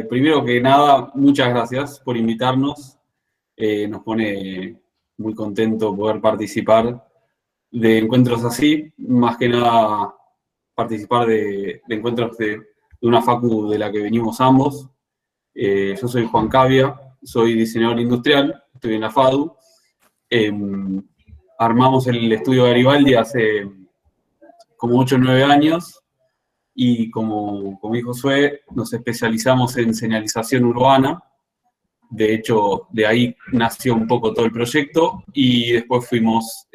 primero que nada, muchas gracias por invitarnos. Nos pone muy contento poder participar de encuentros así, más que nada participar de encuentros de una facu de la que venimos ambos. Yo soy Juan Cavia, soy diseñador industrial, estoy en la FADU. Armamos el estudio Garibaldi hace como 8 o 9 años y como dijo Josué, nos especializamos en señalización urbana. De hecho, de ahí nació un poco todo el proyecto y después fuimos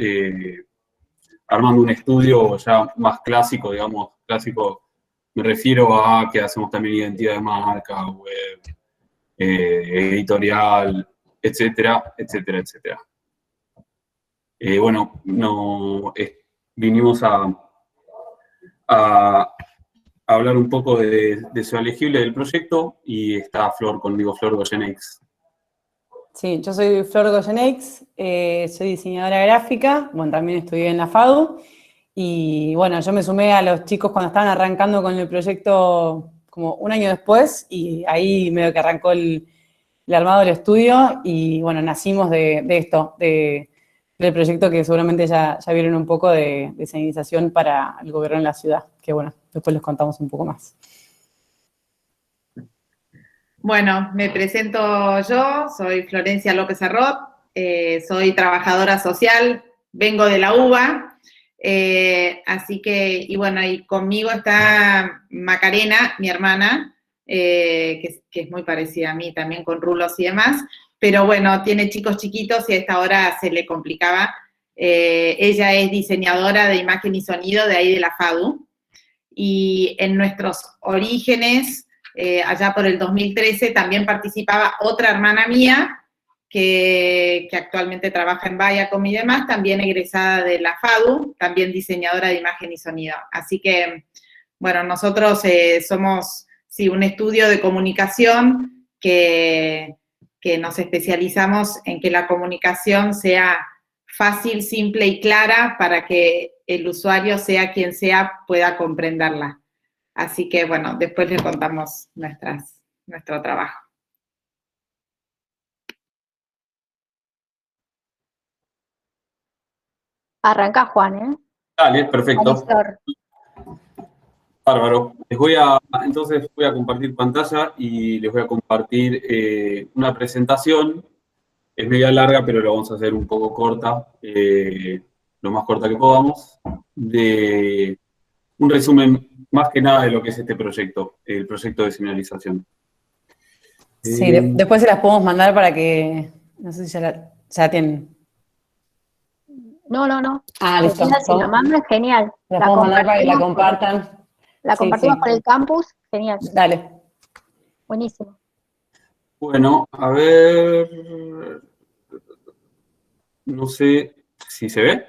armando un estudio ya más clásico, digamos, clásico, me refiero a que hacemos también identidad de marca, web, editorial, etcétera, etcétera, etcétera. Bueno, vinimos a hablar un poco de Ciudad Legible del proyecto y está Flor conmigo, Flor Goyenex. Sí, yo soy Flor Goyenex, soy diseñadora gráfica, bueno, también estudié en la FADU, y bueno, yo me sumé a los chicos cuando estaban arrancando con el proyecto como un año después, y ahí medio que arrancó el armado del estudio, y bueno, nacimos de esto, del proyecto que seguramente ya vieron un poco de señalización para el gobierno en la ciudad, que bueno, después les contamos un poco más. Bueno, me presento yo, soy Florencia López Arrot, soy trabajadora social, vengo de la UBA, así que, y bueno, y conmigo está Macarena, mi hermana, que es muy parecida a mí también con rulos y demás, pero bueno, tiene chicos chiquitos y a esta hora se le complicaba. Ella es diseñadora de imagen y sonido de ahí de la FADU, y en nuestros orígenes, allá por el 2013, también participaba otra hermana mía, que actualmente trabaja en Viacom y demás, también egresada de la FADU, también diseñadora de imagen y sonido. Así que, bueno, nosotros somos, sí, un estudio de comunicación que nos especializamos en que la comunicación sea fácil, simple y clara para que el usuario, sea quien sea, pueda comprenderla. Así que, bueno, después les contamos nuestro trabajo. Arranca Juan, ¿eh? Dale, perfecto. Bárbaro. Entonces voy a compartir pantalla y les voy a compartir una presentación. Es media larga, pero lo vamos a hacer un poco corta, lo más corta que podamos, de un resumen más que nada de lo que es este proyecto, el proyecto de señalización. Sí, después se las podemos mandar para que, no sé si ya tienen. No. Ah, listo. Si la mandan, genial. La podemos mandar para que la compartan. La compartimos por el campus, genial. Dale. Buenísimo. Bueno, a ver, no sé si se ve.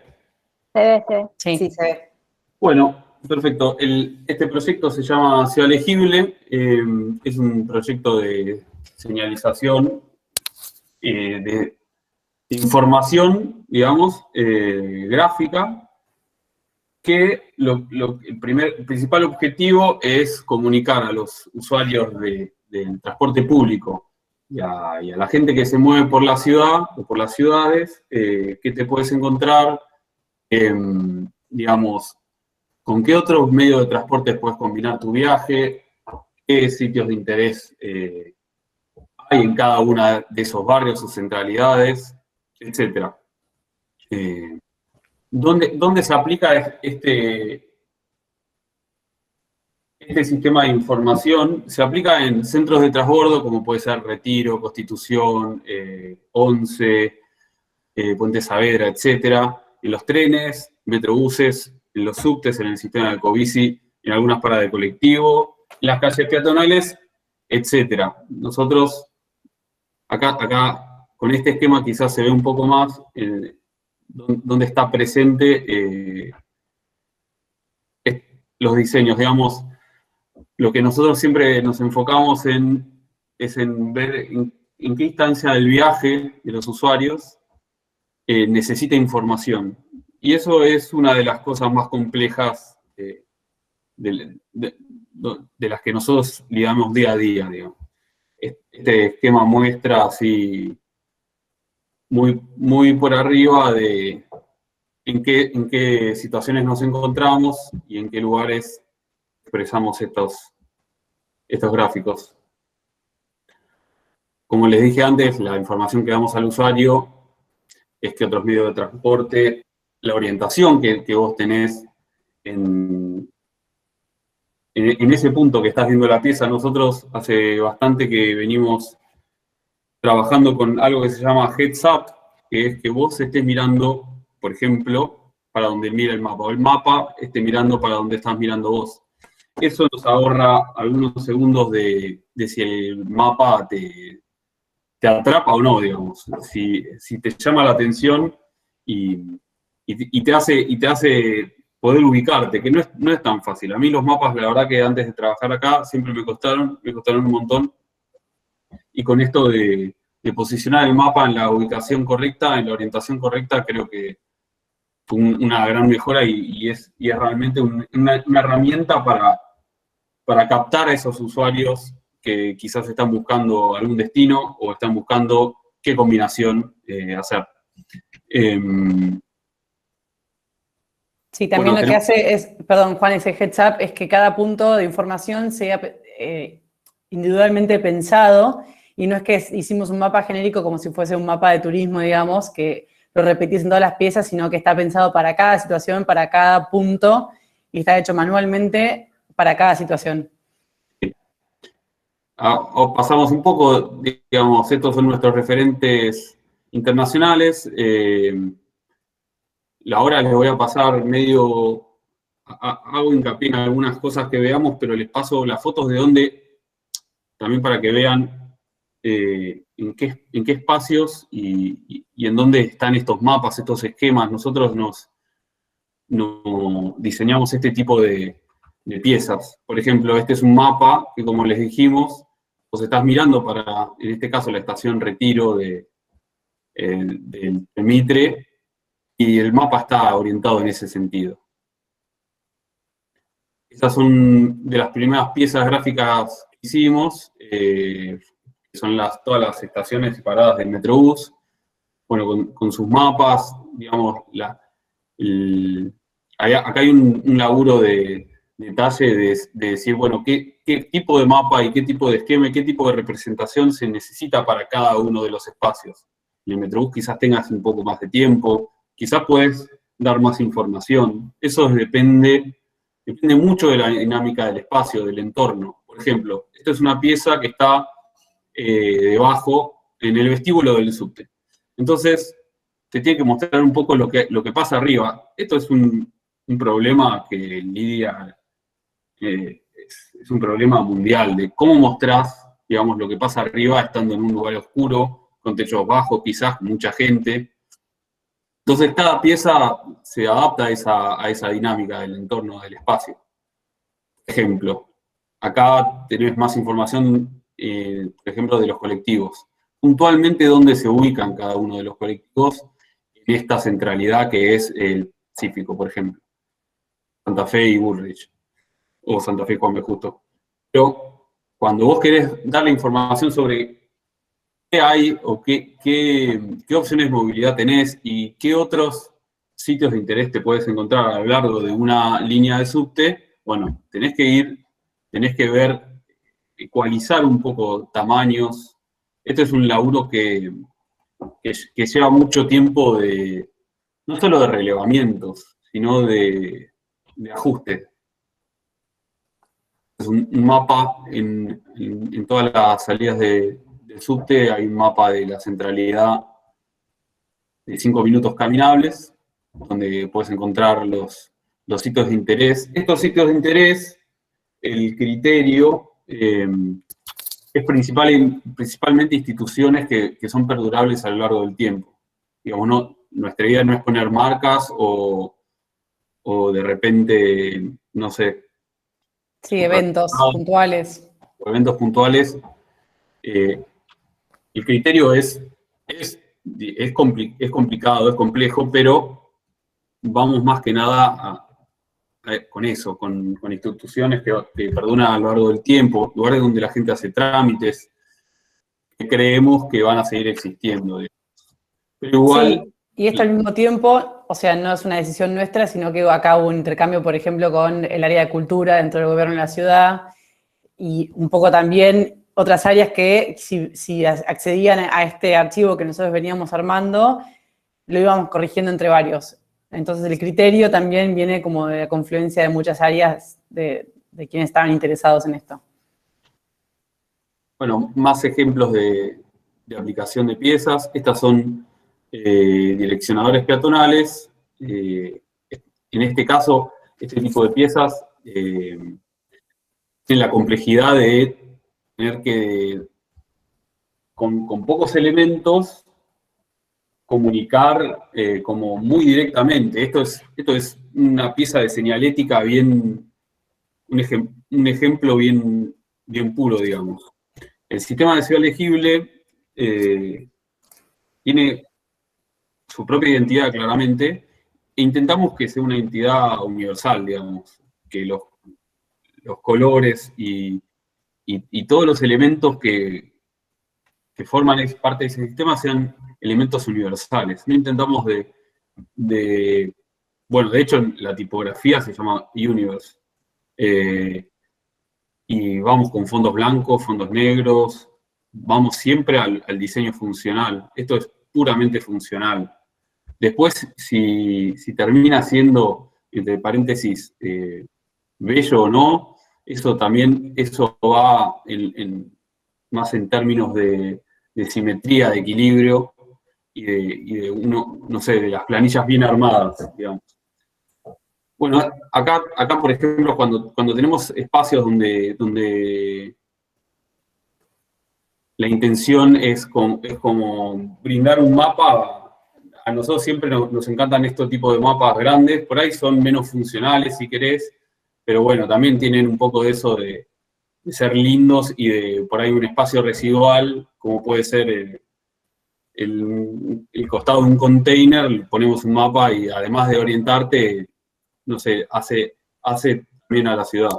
Se ve. Sí, se ve. Bueno, perfecto. Este proyecto se llama Ciudad Legible, es un proyecto de señalización, de información, digamos, gráfica, que el principal objetivo es comunicar a los usuarios del transporte público y a la gente que se mueve por la ciudad o por las ciudades, qué te puedes encontrar, digamos, con qué otros medios de transporte puedes combinar tu viaje, qué sitios de interés hay en cada uno de esos barrios o centralidades, etc. ¿Dónde se aplica este sistema de información? Se aplica en centros de transbordo, como puede ser Retiro, Constitución, Once, Puente Saavedra, etc. En los trenes, metrobuses, en los subtes, en el sistema de Ecobici, en algunas paradas de colectivo, en las calles peatonales, etc. Nosotros, acá con este esquema quizás se ve un poco más dónde está presente los diseños, digamos. Lo que nosotros siempre nos enfocamos es en ver en qué instancia del viaje de los usuarios necesita información. Y eso es una de las cosas más complejas de las que nosotros lidiamos día a día, digamos. este esquema muestra así muy por arriba de en qué situaciones nos encontramos y en qué lugares expresamos estos gráficos. Como les dije antes, la información que damos al usuario es que otros medios de transporte, la orientación que vos tenés en ese punto que estás viendo la pieza. Nosotros hace bastante que venimos trabajando con algo que se llama Heads Up, que es que vos estés mirando, por ejemplo, para donde mira el mapa, o el mapa esté mirando para donde estás mirando vos. Eso nos ahorra algunos segundos de si el mapa te atrapa o no, digamos. Si te llama la atención y te hace poder ubicarte, que no es tan fácil. A mí los mapas, la verdad que antes de trabajar acá, siempre me costaron un montón. Y con esto de posicionar el mapa en la ubicación correcta, en la orientación correcta, creo que fue una gran mejora y es realmente una herramienta para captar a esos usuarios que quizás están buscando algún destino o están buscando qué combinación hacer. Sí, también bueno, lo que hace es, perdón, Juan, ese heads up es que cada punto de información sea individualmente pensado y no es que hicimos un mapa genérico como si fuese un mapa de turismo, digamos, que lo repetís en todas las piezas, sino que está pensado para cada situación, para cada punto y está hecho manualmente para cada situación. Pasamos un poco, digamos, estos son nuestros referentes internacionales. Ahora les voy a pasar medio, hago hincapié en algunas cosas que veamos, pero les paso las fotos de dónde, también para que vean en qué espacios y en dónde están estos mapas, estos esquemas. Nosotros nos diseñamos este tipo de piezas. Por ejemplo, este es un mapa que, como les dijimos, vos estás mirando para, en este caso, la estación Retiro del Mitre, y el mapa está orientado en ese sentido. Estas son de las primeras piezas gráficas que hicimos, que son todas las estaciones separadas del Metrobús, bueno, con sus mapas, digamos, acá hay un laburo de detalle de decir, bueno, qué tipo de mapa y qué tipo de esquema y qué tipo de representación se necesita para cada uno de los espacios. En el Metrobús quizás tengas un poco más de tiempo, quizás puedes dar más información. Eso depende mucho de la dinámica del espacio, del entorno. Por ejemplo, esta es una pieza que está debajo, en el vestíbulo del subte. Entonces, te tiene que mostrar un poco lo que pasa arriba. Esto es un problema que lidia, es un problema mundial, de cómo mostrás, digamos, lo que pasa arriba estando en un lugar oscuro, con techos bajos, quizás mucha gente. Entonces, cada pieza se adapta a esa dinámica del entorno, del espacio. Por ejemplo, acá tenés más información, por ejemplo, de los colectivos. Puntualmente, dónde se ubican cada uno de los colectivos en esta centralidad que es el Pacífico, por ejemplo. Santa Fe y Bullrich. O Santa Fe y Juan B. Justo. Pero cuando vos querés darle información sobre qué hay o qué opciones de movilidad tenés y qué otros sitios de interés te puedes encontrar a lo largo de una línea de subte, bueno, tenés que ver, ecualizar un poco tamaños. Este es un laburo que lleva mucho tiempo no solo de relevamientos, sino de ajuste. Es un mapa en todas las salidas del subte, hay un mapa de la centralidad de 5 minutos caminables, donde puedes encontrar los sitios de interés. Estos sitios de interés, el criterio es principalmente instituciones que son perdurables a lo largo del tiempo. Digamos, nuestra idea no es poner marcas o de repente, no sé. Sí, eventos puntuales. O eventos puntuales. El criterio es complicado, es complejo, pero vamos más que nada con eso, con instituciones que perduran a lo largo del tiempo, lugares donde la gente hace trámites, creemos que van a seguir existiendo, digamos. Pero igual... Sí, y esto al mismo tiempo, o sea, no es una decisión nuestra, sino que acá hubo un intercambio, por ejemplo, con el área de cultura dentro del gobierno de la ciudad y un poco también otras áreas que si accedían a este archivo que nosotros veníamos armando, lo íbamos corrigiendo entre varios. Entonces el criterio también viene como de la confluencia de muchas áreas de quienes estaban interesados en esto. Bueno, más ejemplos de aplicación de piezas. Estas son direccionadores peatonales. En este caso, este tipo de piezas tienen la complejidad de tener que, con pocos elementos, comunicar como muy directamente. Esto es una pieza de señalética bien, un ejemplo bien puro, digamos. El sistema de ciudad legible tiene su propia identidad claramente, e intentamos que sea una entidad universal, digamos, que los colores y todos los elementos que forman parte de ese sistema sean elementos universales. No intentamos bueno, de hecho la tipografía se llama Universe, y vamos con fondos blancos, fondos negros, vamos siempre al diseño funcional. Esto es puramente funcional. Después, si termina siendo, entre paréntesis, bello o no, eso va más en términos de simetría, de equilibrio y de no sé, de las planillas bien armadas, digamos. Bueno, acá por ejemplo, cuando tenemos espacios donde la intención es como brindar un mapa. A nosotros siempre nos encantan estos tipos de mapas grandes, por ahí son menos funcionales si querés, pero bueno, también tienen un poco de eso de ser lindos y de por ahí un espacio residual, como puede ser el costado de un container, ponemos un mapa y además de orientarte, no sé, hace bien a la ciudad.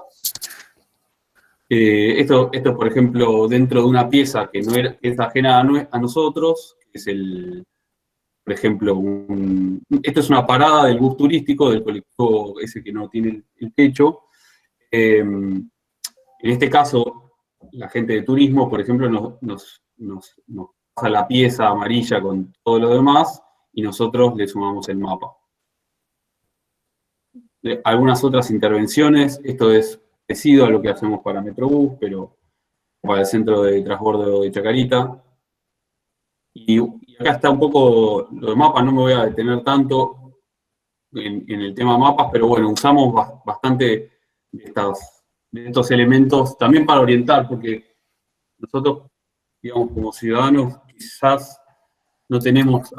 Esto, por ejemplo, dentro de una pieza que es ajena a nosotros, que es por ejemplo, esto es una parada del bus turístico, del colectivo ese que no tiene el techo. En este caso, la gente de turismo, por ejemplo, nos pasa la pieza amarilla con todo lo demás y nosotros le sumamos el mapa. Algunas otras intervenciones, esto es parecido a lo que hacemos para Metrobús, pero para el centro de transbordo de Chacarita. Y acá está un poco lo de mapas, no me voy a detener tanto en el tema mapas, pero bueno, usamos bastante de estos elementos también para orientar, porque nosotros, digamos, como ciudadanos, quizás no tenemos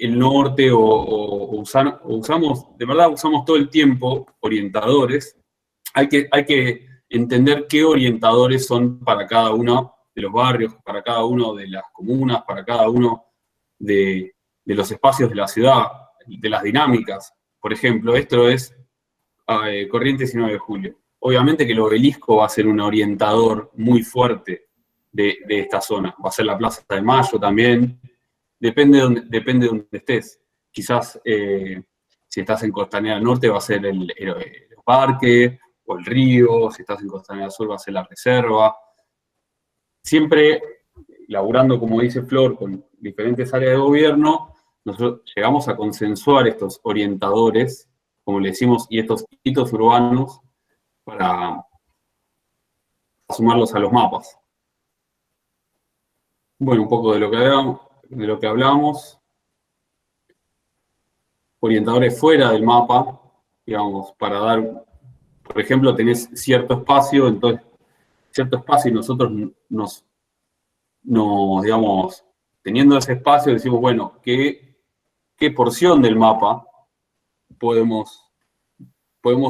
el norte usamos, de verdad usamos todo el tiempo orientadores. Hay que entender qué orientadores son para cada uno de los barrios, para cada uno de las comunas, para cada uno de los espacios de la ciudad, de las dinámicas. Por ejemplo, esto es Corrientes y 9 de Julio. Obviamente que el Obelisco va a ser un orientador muy fuerte de esta zona. Va a ser la Plaza de Mayo también. Depende de donde estés. Quizás si estás en Costanera Norte va a ser el parque o el río. Si estás en Costanera Sur va a ser la reserva. Siempre laburando, como dice Flor, con diferentes áreas de gobierno, nosotros llegamos a consensuar estos orientadores, como le decimos, y estos hitos urbanos para sumarlos a los mapas. Bueno, un poco de lo que hablamos. Orientadores fuera del mapa, digamos, para dar, por ejemplo, tenés cierto espacio, entonces, cierto espacio y nosotros digamos, teniendo ese espacio, decimos, bueno, ¿qué porción del mapa podemos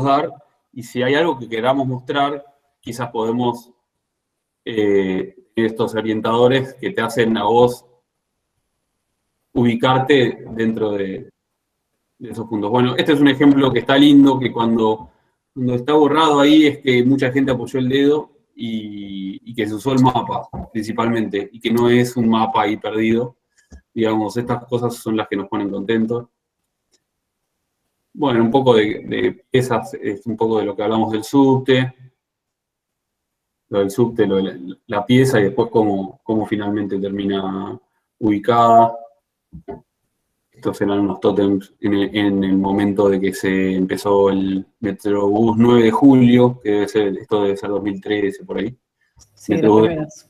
dar? Y si hay algo que queramos mostrar, quizás podemos estos orientadores que te hacen a vos ubicarte dentro de esos puntos. Bueno, este es un ejemplo que está lindo, que cuando está borrado ahí es que mucha gente apoyó el dedo y que se usó el mapa principalmente, y que no es un mapa ahí perdido. Digamos, estas cosas son las que nos ponen contentos. Bueno, un poco de esas, es un poco de lo que hablamos del subte, lo del subte, lo de la pieza y después cómo finalmente termina ubicada. Estos eran unos tótems en el momento de que se empezó el Metrobús 9 de julio, que esto debe ser 2013, por ahí. Sí, los primeros.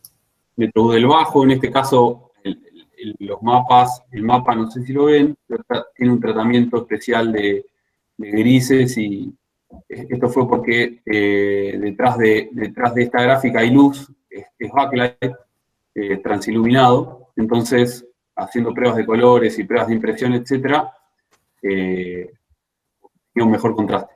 Metrobús del Bajo, en este caso, los mapas, el mapa no sé si lo ven, pero tiene un tratamiento especial de grises, y esto fue porque detrás de esta gráfica hay luz, es backlight, transiluminado. Entonces, haciendo pruebas de colores y pruebas de impresión, etcétera, tiene un mejor contraste.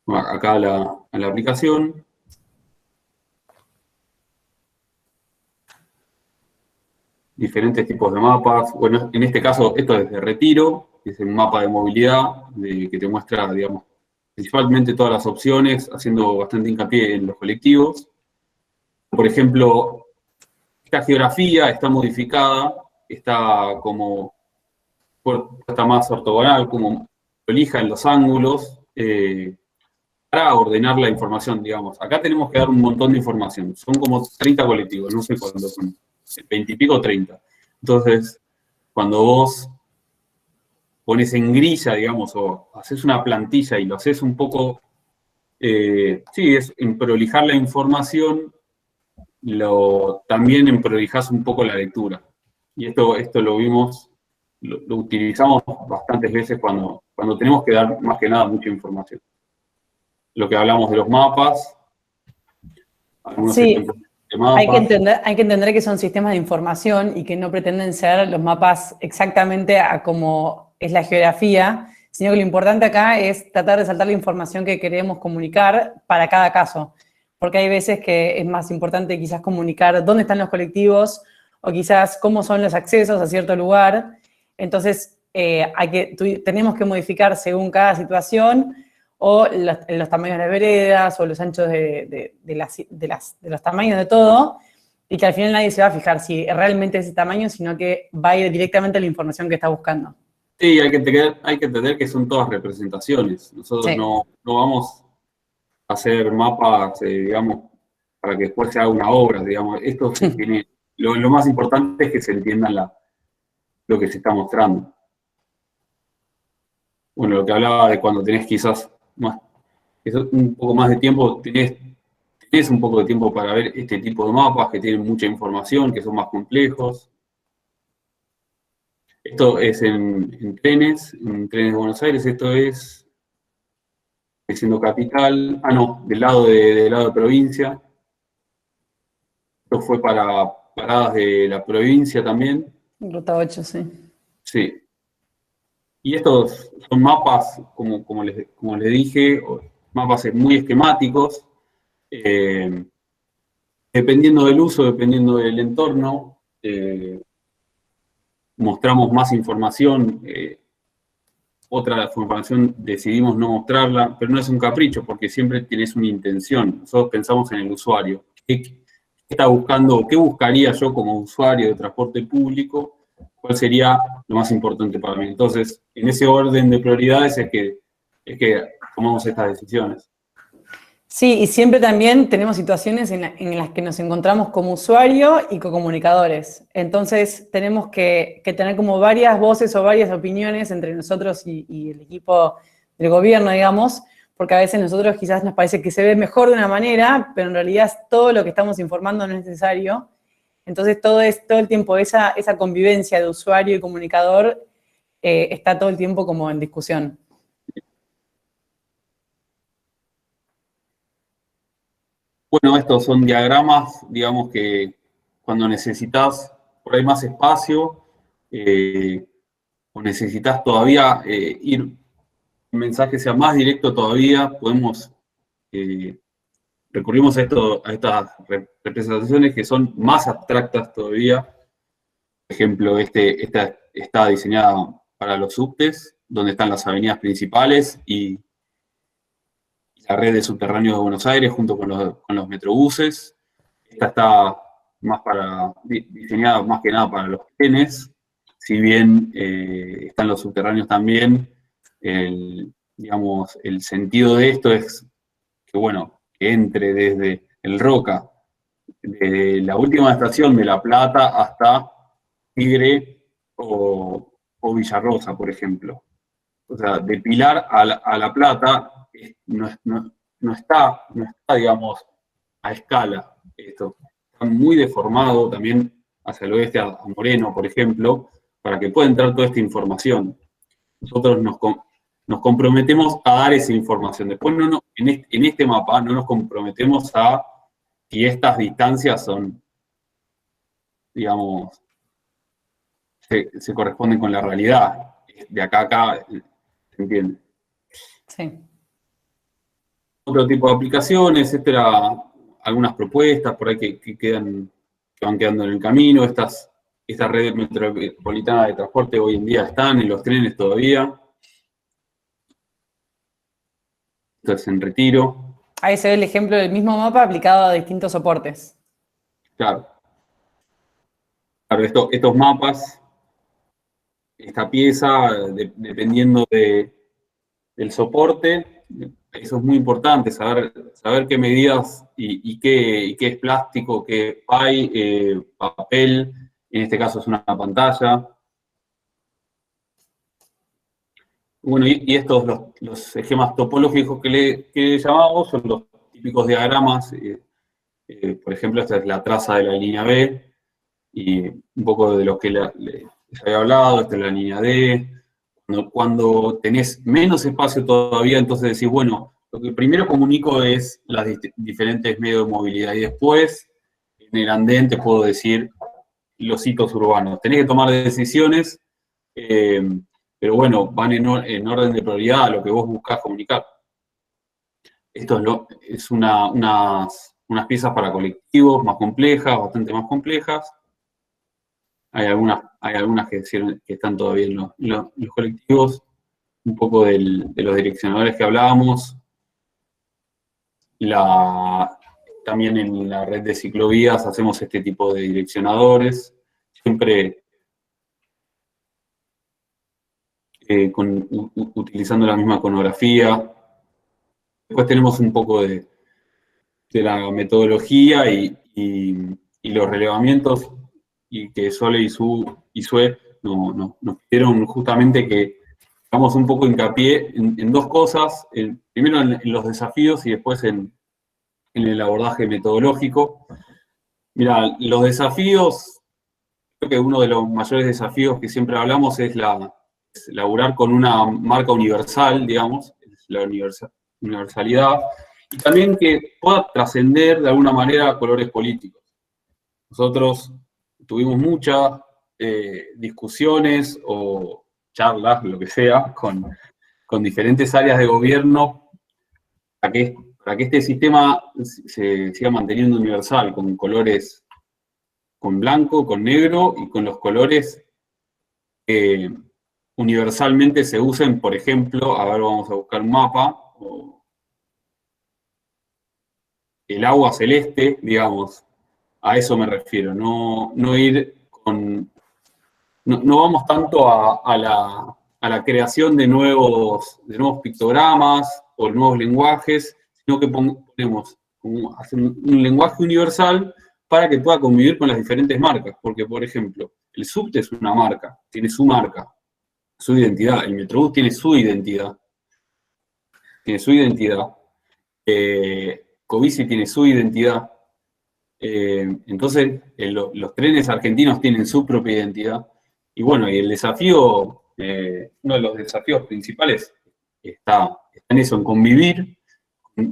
Bueno, acá a la aplicación. Diferentes tipos de mapas. Bueno, en este caso, esto es de Retiro, que es un mapa de movilidad que te muestra, digamos, principalmente todas las opciones, haciendo bastante hincapié en los colectivos. Por ejemplo, esta geografía está modificada, está más ortogonal, como prolija en los ángulos, para ordenar la información, digamos. Acá tenemos que dar un montón de información. Son como 30 colectivos, no sé cuántos son. 20 y pico o 30. Entonces, cuando vos pones en grilla, digamos, o haces una plantilla y lo haces un poco, sí, es en prolijar la información, también en prolijas un poco la lectura. Y esto lo vimos, lo utilizamos bastantes veces cuando tenemos que dar, más que nada, mucha información. Lo que hablamos de los mapas, algunos sí. ejemplos. Hay que entender que son sistemas de información y que no pretenden ser los mapas exactamente a como es la geografía, sino que lo importante acá es tratar de saltar la información que queremos comunicar para cada caso. Porque hay veces que es más importante quizás comunicar dónde están los colectivos o quizás cómo son los accesos a cierto lugar. Entonces, tenemos que modificar según cada situación, o los tamaños de las veredas, o los anchos de los tamaños de todo, y que al final nadie se va a fijar si realmente es ese tamaño, sino que va a ir directamente a la información que está buscando. Sí, hay que entender que son todas representaciones. Nosotros sí. no vamos a hacer mapas, digamos, para que después se haga una obra, digamos. Esto se tiene, lo más importante es que se entienda lo que se está mostrando. Bueno, lo que hablaba de cuando tenés quizás un poco más de tiempo, tenés un poco de tiempo para ver este tipo de mapas que tienen mucha información, que son más complejos. Esto es en trenes de Buenos Aires. Esto es siendo capital, del lado de provincia. Esto fue para paradas de la provincia también. Ruta 8, sí. Sí. Y estos son mapas, como les dije, mapas muy esquemáticos, dependiendo del uso, dependiendo del entorno, mostramos más información, otra información decidimos no mostrarla, pero no es un capricho, porque siempre tienes una intención. Nosotros pensamos en el usuario. ¿Qué está buscando? ¿Qué buscaría yo como usuario de transporte público? ¿Cuál sería lo más importante para mí? Entonces, en ese orden de prioridades es que tomamos estas decisiones. Sí, y siempre también tenemos situaciones en las que nos encontramos como usuario y comunicadores. Entonces, tenemos que tener como varias voces o varias opiniones entre nosotros y el equipo del gobierno, digamos, porque a veces nosotros quizás nos parece que se ve mejor de una manera, pero en realidad todo lo que estamos informando no es necesario. Entonces, todo el tiempo esa convivencia de usuario y comunicador está todo el tiempo como en discusión. Bueno, estos son diagramas, digamos que cuando necesitas por ahí más espacio, o necesitas todavía un mensaje sea más directo todavía, recurrimos a estas representaciones que son más abstractas todavía. Por ejemplo, esta está diseñada para los subtes, donde están las avenidas principales y la red de subterráneos de Buenos Aires junto con los metrobuses. Esta está diseñada más que nada para los trenes, si bien están los subterráneos también. Digamos, el sentido de esto es que, bueno, que entre desde el Roca, de la última estación de La Plata hasta Tigre o Villarrosa, por ejemplo. O sea, de Pilar a La Plata no está, digamos, a escala esto. Está muy deformado también hacia el oeste, a Moreno, por ejemplo, para que pueda entrar toda esta información. Nosotros nos comprometemos a dar esa información. Después, en este mapa, no nos comprometemos a si estas distancias son, digamos, se corresponden con la realidad. De acá a acá, ¿se entiende? Sí. Otro tipo de aplicaciones, algunas propuestas por ahí que van quedando en el camino. Esta red metropolitana de transporte hoy en día están en los trenes todavía. Esto es en Retiro. Ahí se ve el ejemplo del mismo mapa aplicado a distintos soportes. Claro. Claro, estos mapas, esta pieza, dependiendo del soporte, eso es muy importante, saber qué medidas y qué es plástico, qué hay, papel, en este caso es una pantalla. Bueno, y estos, los esquemas topológicos que le llamamos, son los típicos diagramas. Por ejemplo, esta es la traza de la línea B, y un poco de lo que les había hablado. Esta es la línea D. Cuando tenés menos espacio todavía, entonces decís, bueno, lo que primero comunico es las diferentes medios de movilidad, y después, en el andén, te puedo decir los hitos urbanos. Tenés que tomar decisiones, pero bueno, van en orden de prioridad a lo que vos buscás comunicar. Esto es unas piezas para colectivos más complejas, bastante más complejas. Hay algunas que están todavía en los colectivos. Un poco de los direccionadores que hablábamos. También en la red de ciclovías hacemos este tipo de direccionadores. Siempre utilizando la misma iconografía. Después tenemos un poco de la metodología y los relevamientos, y que Sole y Sue nos pidieron justamente que hagamos un poco hincapié en dos cosas. Primero en los desafíos y después en el abordaje metodológico. Mira, los desafíos, creo que uno de los mayores desafíos que siempre hablamos es laburar con una marca universal, digamos, la universalidad, y también que pueda trascender de alguna manera colores políticos. Nosotros tuvimos muchas discusiones o charlas, lo que sea, con diferentes áreas de gobierno para que este sistema se siga manteniendo universal, con colores, con blanco, con negro y con los colores que universalmente se usen. Por ejemplo, a ver, vamos a buscar un mapa. El agua celeste, digamos, a eso me refiero. No ir con... No vamos tanto a la creación de nuevos pictogramas o nuevos lenguajes, sino que hacer un lenguaje universal para que pueda convivir con las diferentes marcas. Porque, por ejemplo, el subte es una marca, tiene su marca, su identidad. El Metrobús tiene su identidad. Covici tiene su identidad. Entonces, los trenes argentinos tienen su propia identidad. Y bueno, y el desafío, uno de los desafíos principales está en eso, en convivir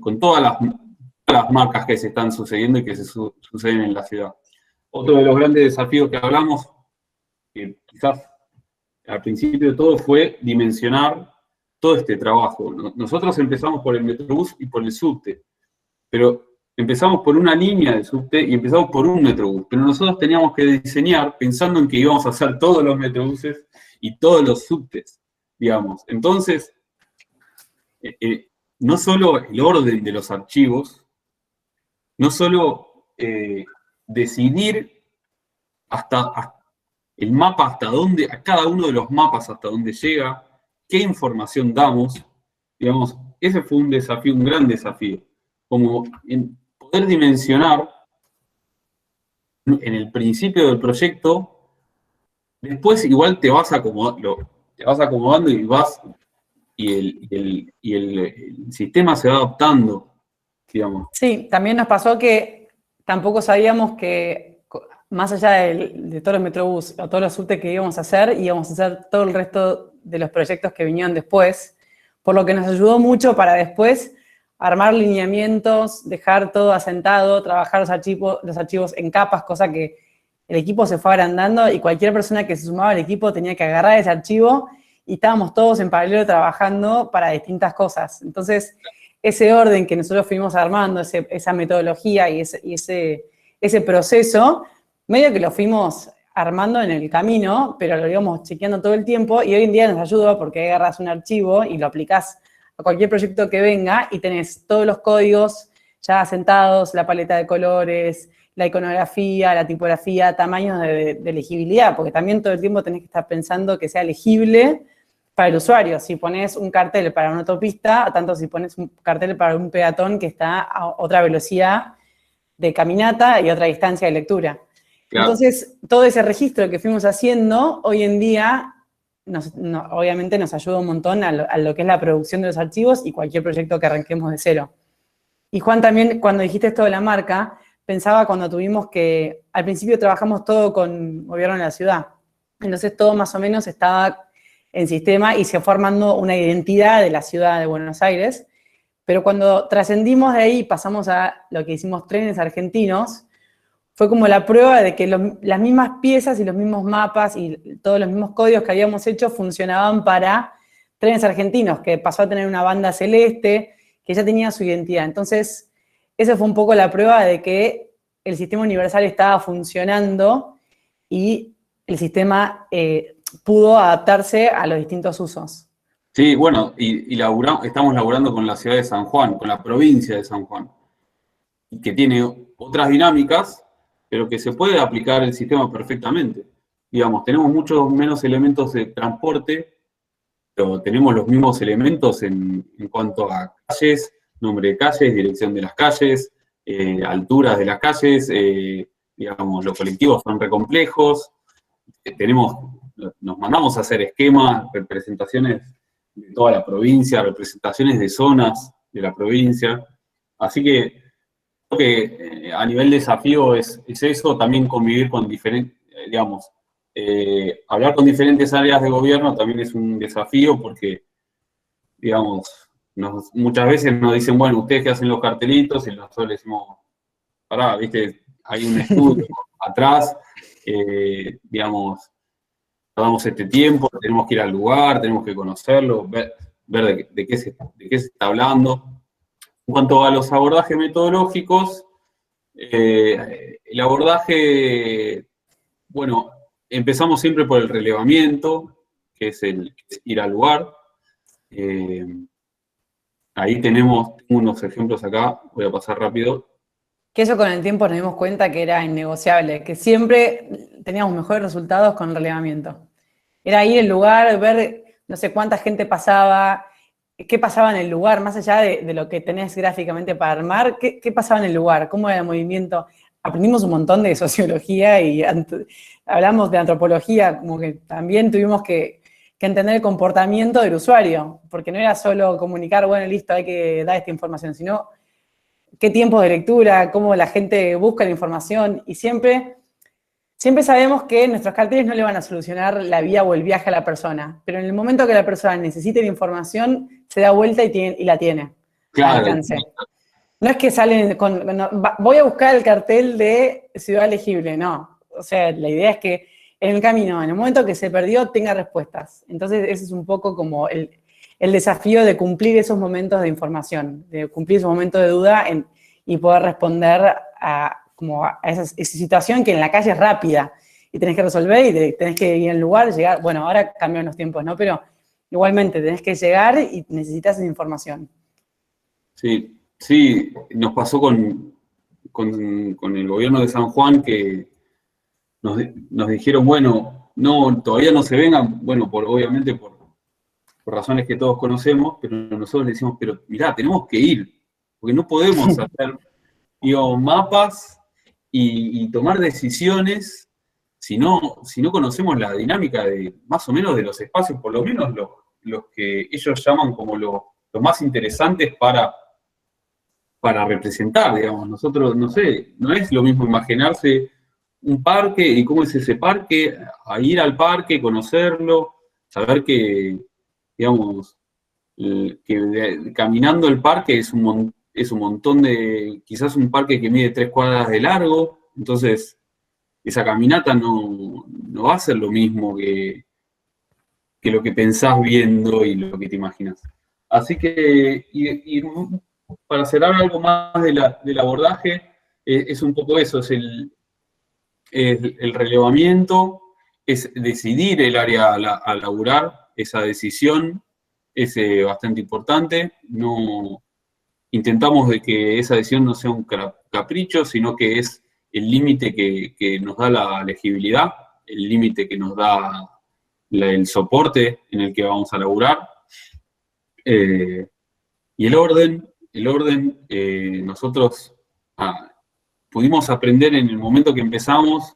con todas las marcas que se están sucediendo y que se suceden en la ciudad. Otro de los grandes desafíos que hablamos, que quizás al principio de todo, fue dimensionar todo este trabajo. Nosotros empezamos por el Metrobús y por el subte, pero empezamos por una línea de subte y empezamos por un Metrobús, pero nosotros teníamos que diseñar pensando en que íbamos a hacer todos los Metrobuses y todos los subtes, digamos. Entonces, no solo el orden de los archivos, no solo decidir hasta el mapa, hasta dónde, a cada uno de los mapas hasta dónde llega, qué información damos, digamos, ese fue un desafío, un gran desafío, como en poder dimensionar en el principio del proyecto, después igual te vas acomodando y el sistema se va adaptando, digamos. Sí, también nos pasó que tampoco sabíamos que, más allá de todos los Metrobús o todos los subtes que íbamos a hacer todo el resto de los proyectos que vinieron después, por lo que nos ayudó mucho para después armar lineamientos, dejar todo asentado, trabajar los archivos en capas, cosa que el equipo se fue agrandando y cualquier persona que se sumaba al equipo tenía que agarrar ese archivo y estábamos todos en paralelo trabajando para distintas cosas. Entonces, ese orden que nosotros fuimos armando, esa metodología y ese proceso, medio que lo fuimos armando en el camino, pero lo íbamos chequeando todo el tiempo y hoy en día nos ayuda porque agarras un archivo y lo aplicás a cualquier proyecto que venga y tenés todos los códigos ya asentados, la paleta de colores, la iconografía, la tipografía, tamaños de legibilidad, porque también todo el tiempo tenés que estar pensando que sea legible para el usuario. Si pones un cartel para una autopista, tanto si pones un cartel para un peatón que está a otra velocidad de caminata y otra distancia de lectura. Claro. Entonces, todo ese registro que fuimos haciendo, hoy en día, obviamente nos ayuda un montón a lo que es la producción de los archivos y cualquier proyecto que arranquemos de cero. Y Juan, también, cuando dijiste esto de la marca, pensaba cuando tuvimos que, al principio trabajamos todo con gobierno de la ciudad, entonces todo más o menos estaba en sistema y se fue formando una identidad de la ciudad de Buenos Aires, pero cuando trascendimos de ahí y pasamos a lo que hicimos Trenes Argentinos, fue como la prueba de que las mismas piezas y los mismos mapas y todos los mismos códigos que habíamos hecho funcionaban para Trenes Argentinos, que pasó a tener una banda celeste, que ya tenía su identidad. Entonces, esa fue un poco la prueba de que el sistema universal estaba funcionando y el sistema pudo adaptarse a los distintos usos. Sí, bueno, estamos laburando con la ciudad de San Juan, con la provincia de San Juan, que tiene otras dinámicas, pero que se puede aplicar el sistema perfectamente. Digamos, tenemos muchos menos elementos de transporte, pero tenemos los mismos elementos en cuanto a calles, nombre de calles, dirección de las calles, alturas de las calles, digamos, los colectivos son recomplejos, nos mandamos a hacer esquemas, representaciones de toda la provincia, representaciones de zonas de la provincia, así que creo que a nivel desafío es eso, también convivir con diferentes, digamos, hablar con diferentes áreas de gobierno también es un desafío porque, digamos, muchas veces nos dicen, bueno, ustedes que hacen los cartelitos, y nosotros les decimos, pará, viste, hay un estudio atrás, digamos, damos este tiempo, tenemos que ir al lugar, tenemos que conocerlo, ver de qué se está hablando. En cuanto a los abordajes metodológicos, el abordaje, bueno, empezamos siempre por el relevamiento, que es ir al lugar. Ahí tengo unos ejemplos acá, voy a pasar rápido. Que eso con el tiempo nos dimos cuenta que era innegociable, que siempre teníamos mejores resultados con el relevamiento. Era ir al lugar, ver no sé cuánta gente pasaba, qué pasaba en el lugar, más allá de lo que tenés gráficamente para armar, qué pasaba en el lugar, cómo era el movimiento. Aprendimos un montón de sociología y hablamos de antropología, como que también tuvimos que entender el comportamiento del usuario, porque no era solo comunicar, bueno, listo, hay que dar esta información, sino qué tiempos de lectura, cómo la gente busca la información, y siempre sabemos que nuestros carteles no le van a solucionar la vía o el viaje a la persona, pero en el momento que la persona necesite la información, se da vuelta y la tiene. Claro. Alcance. No es que salen voy a buscar el cartel de Ciudad Legible, no. O sea, la idea es que en el camino, en el momento que se perdió, tenga respuestas. Entonces, ese es un poco como el desafío de cumplir esos momentos de información, de cumplir esos momentos de duda y poder responder a esa situación que en la calle es rápida y tenés que resolver y tenés que ir al lugar, llegar. Bueno, ahora cambian los tiempos, ¿no? Pero igualmente tenés que llegar y necesitas esa información. Sí, sí, nos pasó con el gobierno de San Juan que nos dijeron, bueno, no, todavía no se vengan, bueno, obviamente por razones que todos conocemos, pero nosotros le decimos, pero mirá, tenemos que ir, porque no podemos hacer, digo, mapas y tomar decisiones si no conocemos la dinámica de más o menos de los espacios, por lo menos los que ellos llaman como los más interesantes para representar, digamos. Nosotros, no sé, no es lo mismo imaginarse un parque y cómo es ese parque, a ir al parque, conocerlo, saber que, digamos, caminando el parque es un montón de, quizás un parque que mide 3 cuadras de largo, entonces esa caminata no va a ser lo mismo que lo que pensás viendo y lo que te imaginas. Así que, y para cerrar algo más del abordaje, es un poco eso, es el relevamiento, es decidir el área a laburar, esa decisión es bastante importante. No intentamos de que esa decisión no sea un capricho, sino que es el límite que nos da la legibilidad, el límite que nos da el soporte en el que vamos a laburar. Y el orden, nosotros pudimos aprender en el momento que empezamos,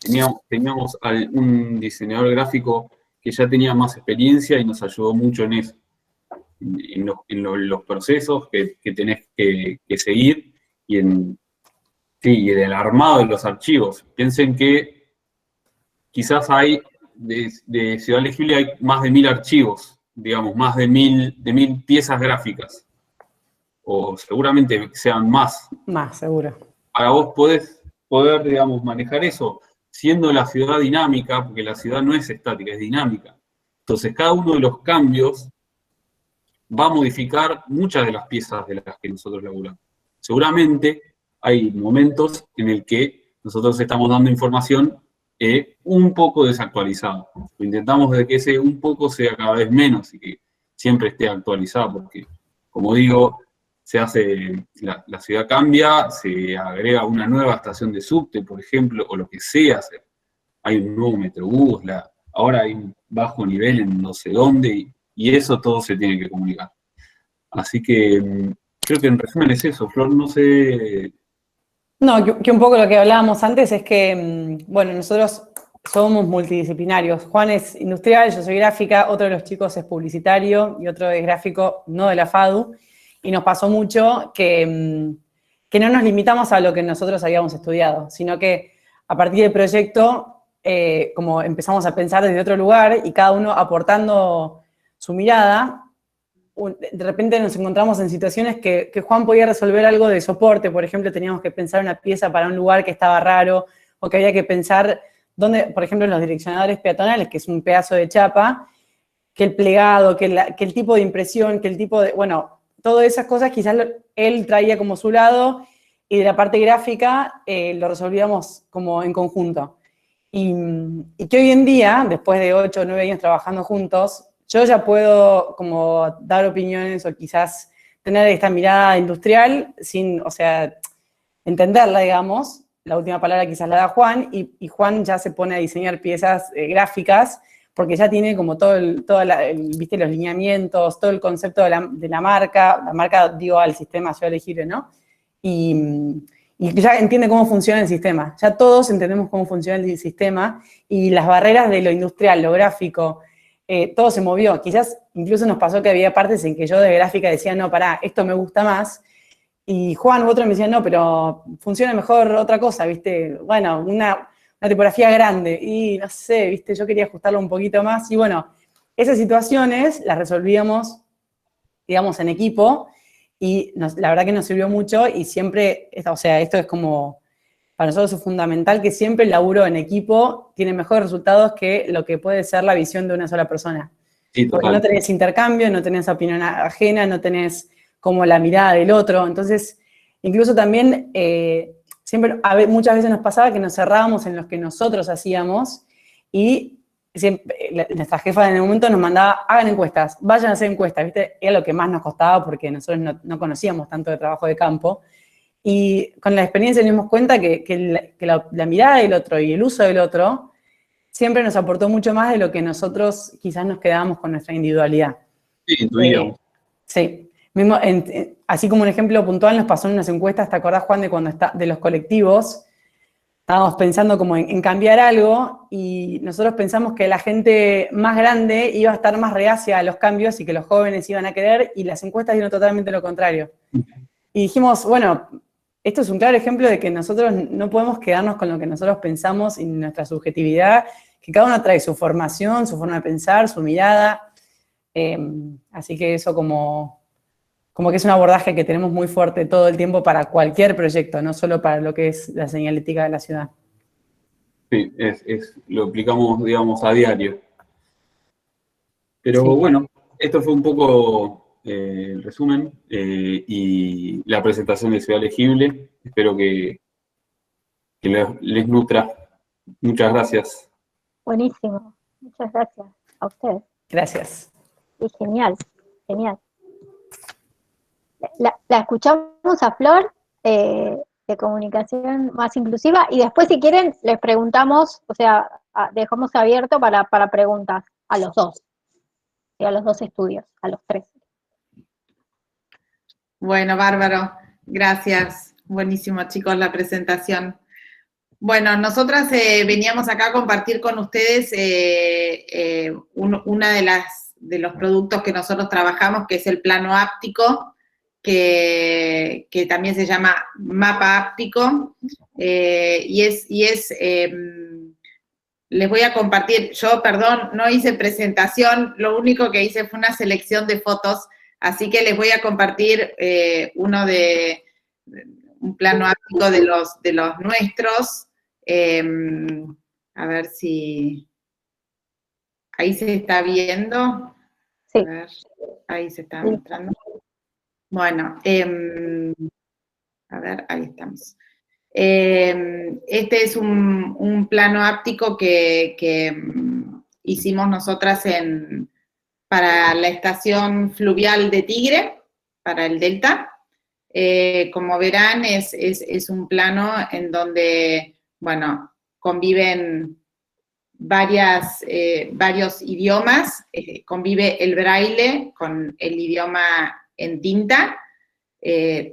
teníamos un diseñador gráfico que ya tenía más experiencia y nos ayudó mucho en eso, en los procesos que tenés que seguir y en el armado de los archivos. Piensen que quizás hay, de Ciudad Legible hay más de 1000 archivos, digamos, más de 1000 piezas gráficas, o seguramente sean más. Más, seguro. Para vos poder, digamos, manejar eso, siendo la ciudad dinámica, porque la ciudad no es estática, es dinámica. Entonces, cada uno de los cambios va a modificar muchas de las piezas de las que nosotros laburamos. Seguramente hay momentos en el que nosotros estamos dando información un poco desactualizada. Intentamos de que ese un poco sea cada vez menos y que siempre esté actualizada, porque, como digo, la ciudad cambia, se agrega una nueva estación de subte, por ejemplo, o lo que sea, hay un nuevo metrobús, ahora hay un bajo nivel en no sé dónde, y eso todo se tiene que comunicar. Así que creo que en resumen es eso, Flor, no sé. No, que un poco lo que hablábamos antes es que, bueno, nosotros somos multidisciplinarios. Juan es industrial, yo soy gráfica, otro de los chicos es publicitario y otro es gráfico no de la FADU. Y nos pasó mucho que no nos limitamos a lo que nosotros habíamos estudiado, sino que a partir del proyecto, como empezamos a pensar desde otro lugar y cada uno aportando su mirada, de repente nos encontramos en situaciones que Juan podía resolver algo de soporte. Por ejemplo, teníamos que pensar una pieza para un lugar que estaba raro, o que había que pensar dónde, por ejemplo, en los direccionadores peatonales, que es un pedazo de chapa, que el plegado, que el tipo de impresión, que el tipo de, bueno, todas esas cosas quizás él traía como su lado, y de la parte gráfica lo resolvíamos como en conjunto. Y que hoy en día, después de 8 o 9 años trabajando juntos, yo ya puedo como dar opiniones o quizás tener esta mirada industrial sin, o sea, entenderla, digamos. La última palabra quizás la da Juan, y Juan ya se pone a diseñar piezas gráficas porque ya tiene como viste, los lineamientos, todo el concepto de la marca, digo, al sistema Ciudad Legible, ¿no? Y ya entiende cómo funciona el sistema. Ya todos entendemos cómo funciona el sistema y las barreras de lo industrial, lo gráfico, todo se movió. Quizás incluso nos pasó que había partes en que yo de gráfica decía, no, pará, esto me gusta más. Y Juan u otro me decía, no, pero funciona mejor otra cosa, ¿viste? Bueno, una tipografía grande. Y no sé, ¿viste? Yo quería ajustarlo un poquito más. Y bueno, esas situaciones las resolvíamos, digamos, en equipo. Y la verdad que nos sirvió mucho y siempre, o sea, esto es como, para nosotros es fundamental que siempre el laburo en equipo tiene mejores resultados que lo que puede ser la visión de una sola persona. Sí, porque no tenés intercambio, no tenés opinión ajena, no tenés como la mirada del otro. Entonces, incluso también, muchas veces nos pasaba que nos cerrábamos en los que nosotros hacíamos y nuestra jefa en el momento nos mandaba, hagan encuestas, vayan a hacer encuestas, ¿viste? Era lo que más nos costaba porque nosotros no conocíamos tanto de trabajo de campo. Y con la experiencia nos dimos cuenta que la mirada del otro y el uso del otro siempre nos aportó mucho más de lo que nosotros quizás nos quedábamos con nuestra individualidad. Sí, intuíamos. Sí. Mismo, así como un ejemplo puntual nos pasó en unas encuestas, ¿te acordás, Juan, de los colectivos? Estábamos pensando como en cambiar algo y nosotros pensamos que la gente más grande iba a estar más reacia a los cambios y que los jóvenes iban a querer, y las encuestas dieron totalmente lo contrario. Y dijimos, bueno, esto es un claro ejemplo de que nosotros no podemos quedarnos con lo que nosotros pensamos y nuestra subjetividad, que cada uno trae su formación, su forma de pensar, su mirada. Así que eso como que es un abordaje que tenemos muy fuerte todo el tiempo para cualquier proyecto, no solo para lo que es la señalética de la ciudad. Sí, lo aplicamos, digamos, a diario. Pero Sí. bueno, esto fue un poco el resumen y la presentación de Ciudad Legible. Espero que les nutra. Muchas gracias. Buenísimo. Muchas gracias a ustedes. Gracias. Y genial, genial. La escuchamos a Flor, de comunicación más inclusiva, y después, si quieren, les preguntamos, o sea, dejamos abierto para preguntas a los dos, y a los dos estudios, a los tres. Bueno, bárbaro. Gracias. Buenísimo, chicos, la presentación. Bueno, nosotras veníamos acá a compartir con ustedes una de los productos que nosotros trabajamos, que es el plano áptico, que también se llama mapa áptico, les voy a compartir. Yo, perdón, no hice presentación, lo único que hice fue una selección de fotos, así que les voy a compartir un plano áptico de los nuestros. A ver si ahí se está viendo. Sí. A ver, ahí se está mostrando. Bueno, a ver, ahí estamos. Este es un plano áptico que hicimos nosotras para la estación fluvial de Tigre, para el Delta. Como verán, es un plano en donde, bueno, conviven varios idiomas, convive el braille con el idioma en tinta,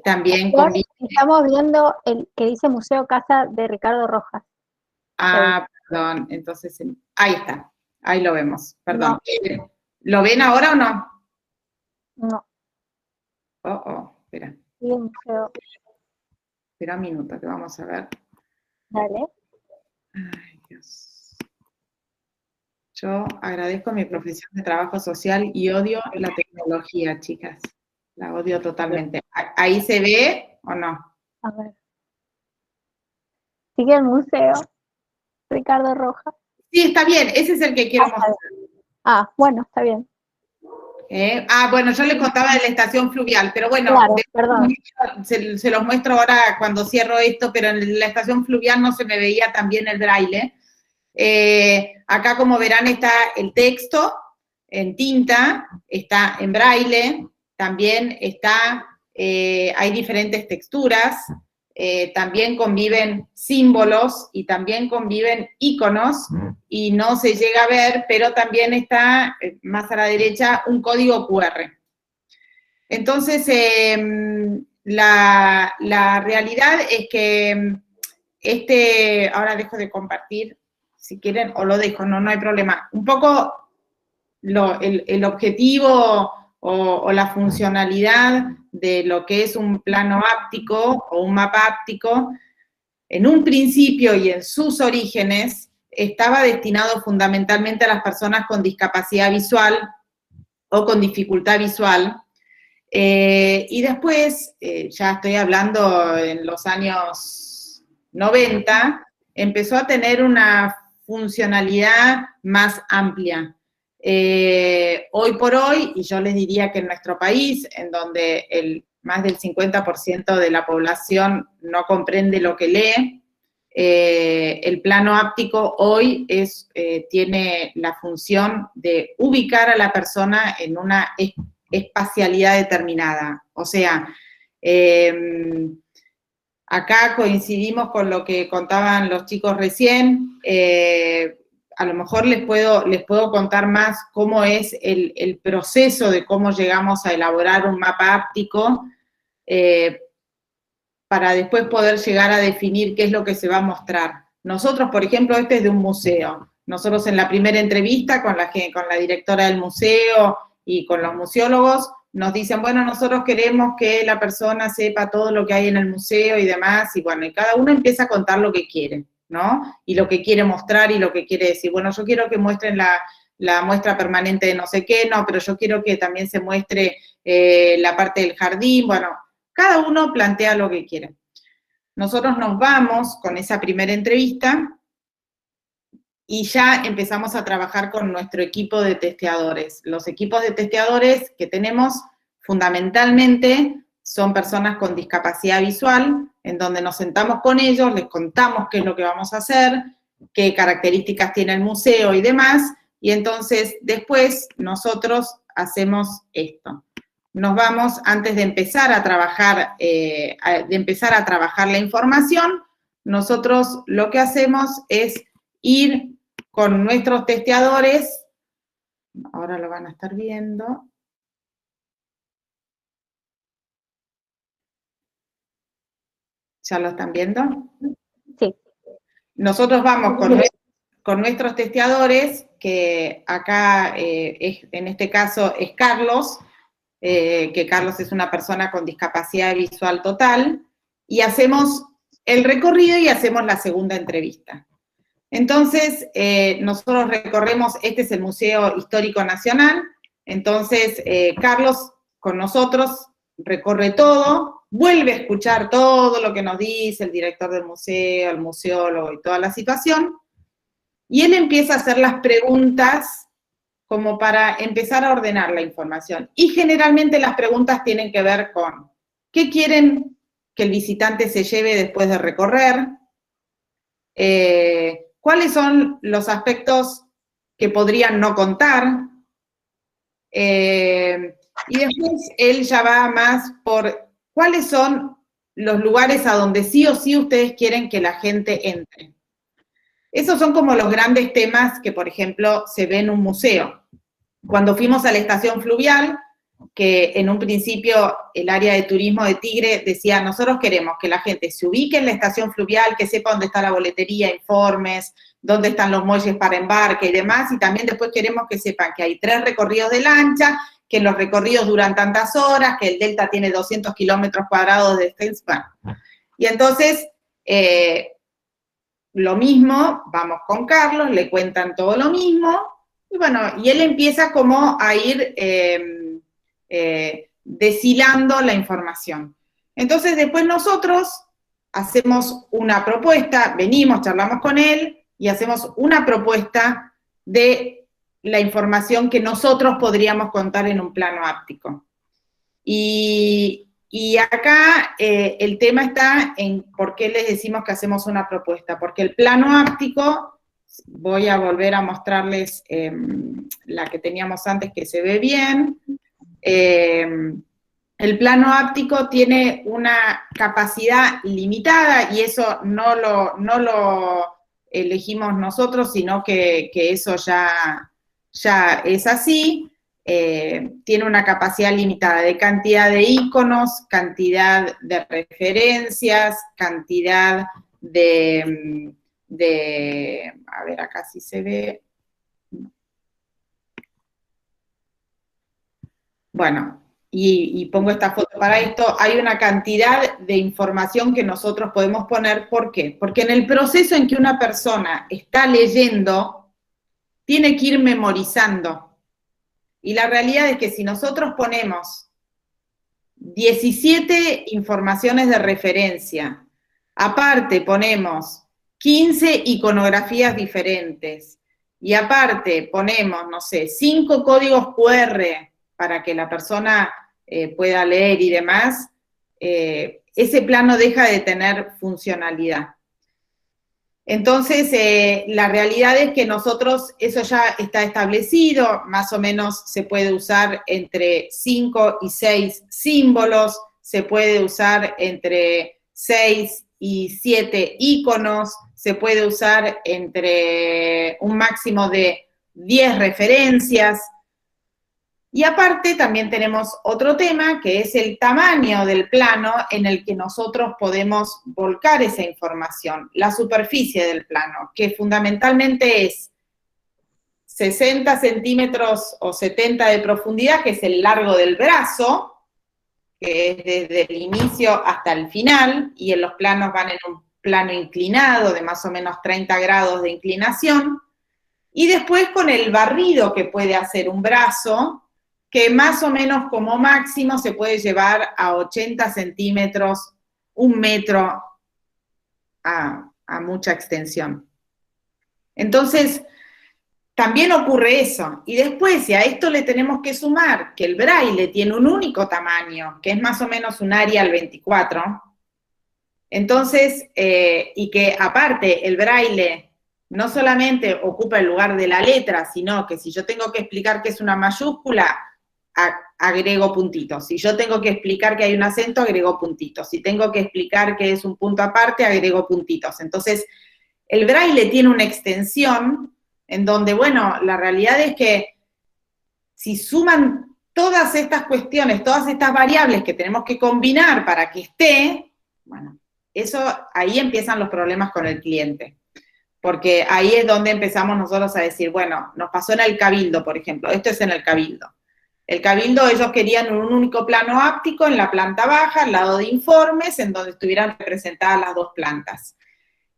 también convive... Estamos viendo el que dice Museo Casa de Ricardo Rojas. Ah, perdón, entonces, ahí está, ahí lo vemos, perdón. No. ¿Lo ven ahora o no? No. Espera. Sí, el museo. Espera un minuto, que vamos a ver. Dale. Ay, Dios. Yo agradezco mi profesión de trabajo social y odio la tecnología, chicas. La odio totalmente. ¿Ahí se ve o no? A ver. Sigue el museo Ricardo Rojas. Sí, está bien. Ese es el que quiero mostrar. Bueno, está bien. Bueno, yo les contaba de la estación fluvial, pero bueno, claro, perdón. Se los muestro ahora cuando cierro esto, pero en la estación fluvial no se me veía tan bien el braille. Acá, como verán, está el texto en tinta, está en braille, también hay diferentes texturas, también conviven símbolos y también conviven iconos, y no se llega a ver, pero también está más a la derecha un código QR. Entonces, la realidad es que ahora dejo de compartir, si quieren, o lo dejo, no hay problema. Un poco el objetivo o la funcionalidad de lo que es un plano áptico o un mapa áptico, en un principio y en sus orígenes, estaba destinado fundamentalmente a las personas con discapacidad visual o con dificultad visual. Y después, ya estoy hablando en los años 90, empezó a tener una funcionalidad más amplia. Hoy por hoy, y yo les diría que en nuestro país, en donde más del 50% de la población no comprende lo que lee, el plano áptico hoy tiene la función de ubicar a la persona en una espacialidad determinada. O sea, acá coincidimos con lo que contaban los chicos recién. A lo mejor les puedo contar más cómo es el proceso de cómo llegamos a elaborar un mapa áptico, para después poder llegar a definir qué es lo que se va a mostrar. Nosotros, por ejemplo, este es de un museo. Nosotros en la primera entrevista con la directora del museo y con los museólogos, nos dicen, bueno, nosotros queremos que la persona sepa todo lo que hay en el museo y demás, y bueno, y cada uno empieza a contar lo que quiere, ¿no? Y lo que quiere mostrar y lo que quiere decir. Bueno, yo quiero que muestren la muestra permanente de no sé qué, no, pero yo quiero que también se muestre la parte del jardín. Bueno, cada uno plantea lo que quiere. Nosotros nos vamos con esa primera entrevista y ya empezamos a trabajar con nuestro equipo de testeadores. Los equipos de testeadores que tenemos fundamentalmente son personas con discapacidad visual, en donde nos sentamos con ellos, les contamos qué es lo que vamos a hacer, qué características tiene el museo y demás, y entonces después nosotros hacemos esto. Nos vamos, antes de empezar a trabajar, la información, nosotros lo que hacemos es ir con nuestros testeadores, ahora lo van a estar viendo. ¿Ya lo están viendo? Sí. Nosotros vamos con nuestros testeadores, que acá, en este caso, es Carlos, que Carlos es una persona con discapacidad visual total, y hacemos el recorrido y hacemos la segunda entrevista. Entonces, nosotros recorremos, este es el Museo Histórico Nacional, entonces Carlos con nosotros recorre todo, vuelve a escuchar todo lo que nos dice el director del museo, el museólogo y toda la situación, y él empieza a hacer las preguntas como para empezar a ordenar la información. Y generalmente las preguntas tienen que ver con qué quieren que el visitante se lleve después de recorrer, cuáles son los aspectos que podrían no contar, y después él ya va más por cuáles son los lugares a donde sí o sí ustedes quieren que la gente entre. Esos son como los grandes temas que, por ejemplo, se ven en un museo. Cuando fuimos a la estación fluvial, que en un principio el área de turismo de Tigre decía, nosotros queremos que la gente se ubique en la estación fluvial, que sepa dónde está la boletería, informes, dónde están los muelles para embarque y demás, y también después queremos que sepan que hay 3 recorridos de lancha, que los recorridos duran tantas horas, que el delta tiene 200 kilómetros cuadrados de extensión. Y entonces, lo mismo, vamos con Carlos, le cuentan todo lo mismo, y bueno, y él empieza como a ir deshilando la información. Entonces después nosotros hacemos una propuesta, venimos, charlamos con él, y hacemos una propuesta de la información que nosotros podríamos contar en un plano áptico. Y acá el tema está en por qué les decimos que hacemos una propuesta, porque el plano áptico, voy a volver a mostrarles la que teníamos antes que se ve bien. El plano áptico tiene una capacidad limitada y eso no lo elegimos nosotros, sino que eso ya es así. Tiene una capacidad limitada de cantidad de iconos, cantidad de referencias, cantidad de a ver, acá sí se ve. Bueno, y pongo esta foto para esto, hay una cantidad de información que nosotros podemos poner. ¿Por qué? Porque en el proceso en que una persona está leyendo, tiene que ir memorizando. Y la realidad es que si nosotros ponemos 17 informaciones de referencia, aparte ponemos 15 iconografías diferentes, y aparte ponemos, no sé, 5 códigos QR para que la persona pueda leer y demás, ese plano deja de tener funcionalidad. Entonces, la realidad es que nosotros, eso ya está establecido, más o menos se puede usar entre 5 y 6 símbolos, se puede usar entre 6 y 7 iconos, se puede usar entre un máximo de 10 referencias. Y aparte también tenemos otro tema, que es el tamaño del plano en el que nosotros podemos volcar esa información, la superficie del plano, que fundamentalmente es 60 centímetros o 70 de profundidad, que es el largo del brazo, que es desde el inicio hasta el final, y en los planos van en un plano inclinado de más o menos 30 grados de inclinación, y después con el barrido que puede hacer un brazo, que más o menos como máximo se puede llevar a 80 centímetros, 1 metro a mucha extensión. Entonces, también ocurre eso. Y después, si a esto le tenemos que sumar que el braille tiene un único tamaño, que es más o menos un Arial 24, entonces, y que aparte el braille no solamente ocupa el lugar de la letra, sino que si yo tengo que explicar que es una mayúscula, agrego puntitos. Si yo tengo que explicar que hay un acento, agrego puntitos. Si tengo que explicar que es un punto aparte, agrego puntitos. Entonces, el braille tiene una extensión en donde, bueno, la realidad es que si suman todas estas cuestiones, todas estas variables que tenemos que combinar para que esté, bueno, ahí empiezan los problemas con el cliente. Porque ahí es donde empezamos nosotros a decir, bueno, nos pasó en el Cabildo, por ejemplo, esto es en el Cabildo. El Cabildo, ellos querían un único plano áptico en la planta baja, al lado de informes, en donde estuvieran representadas las dos plantas.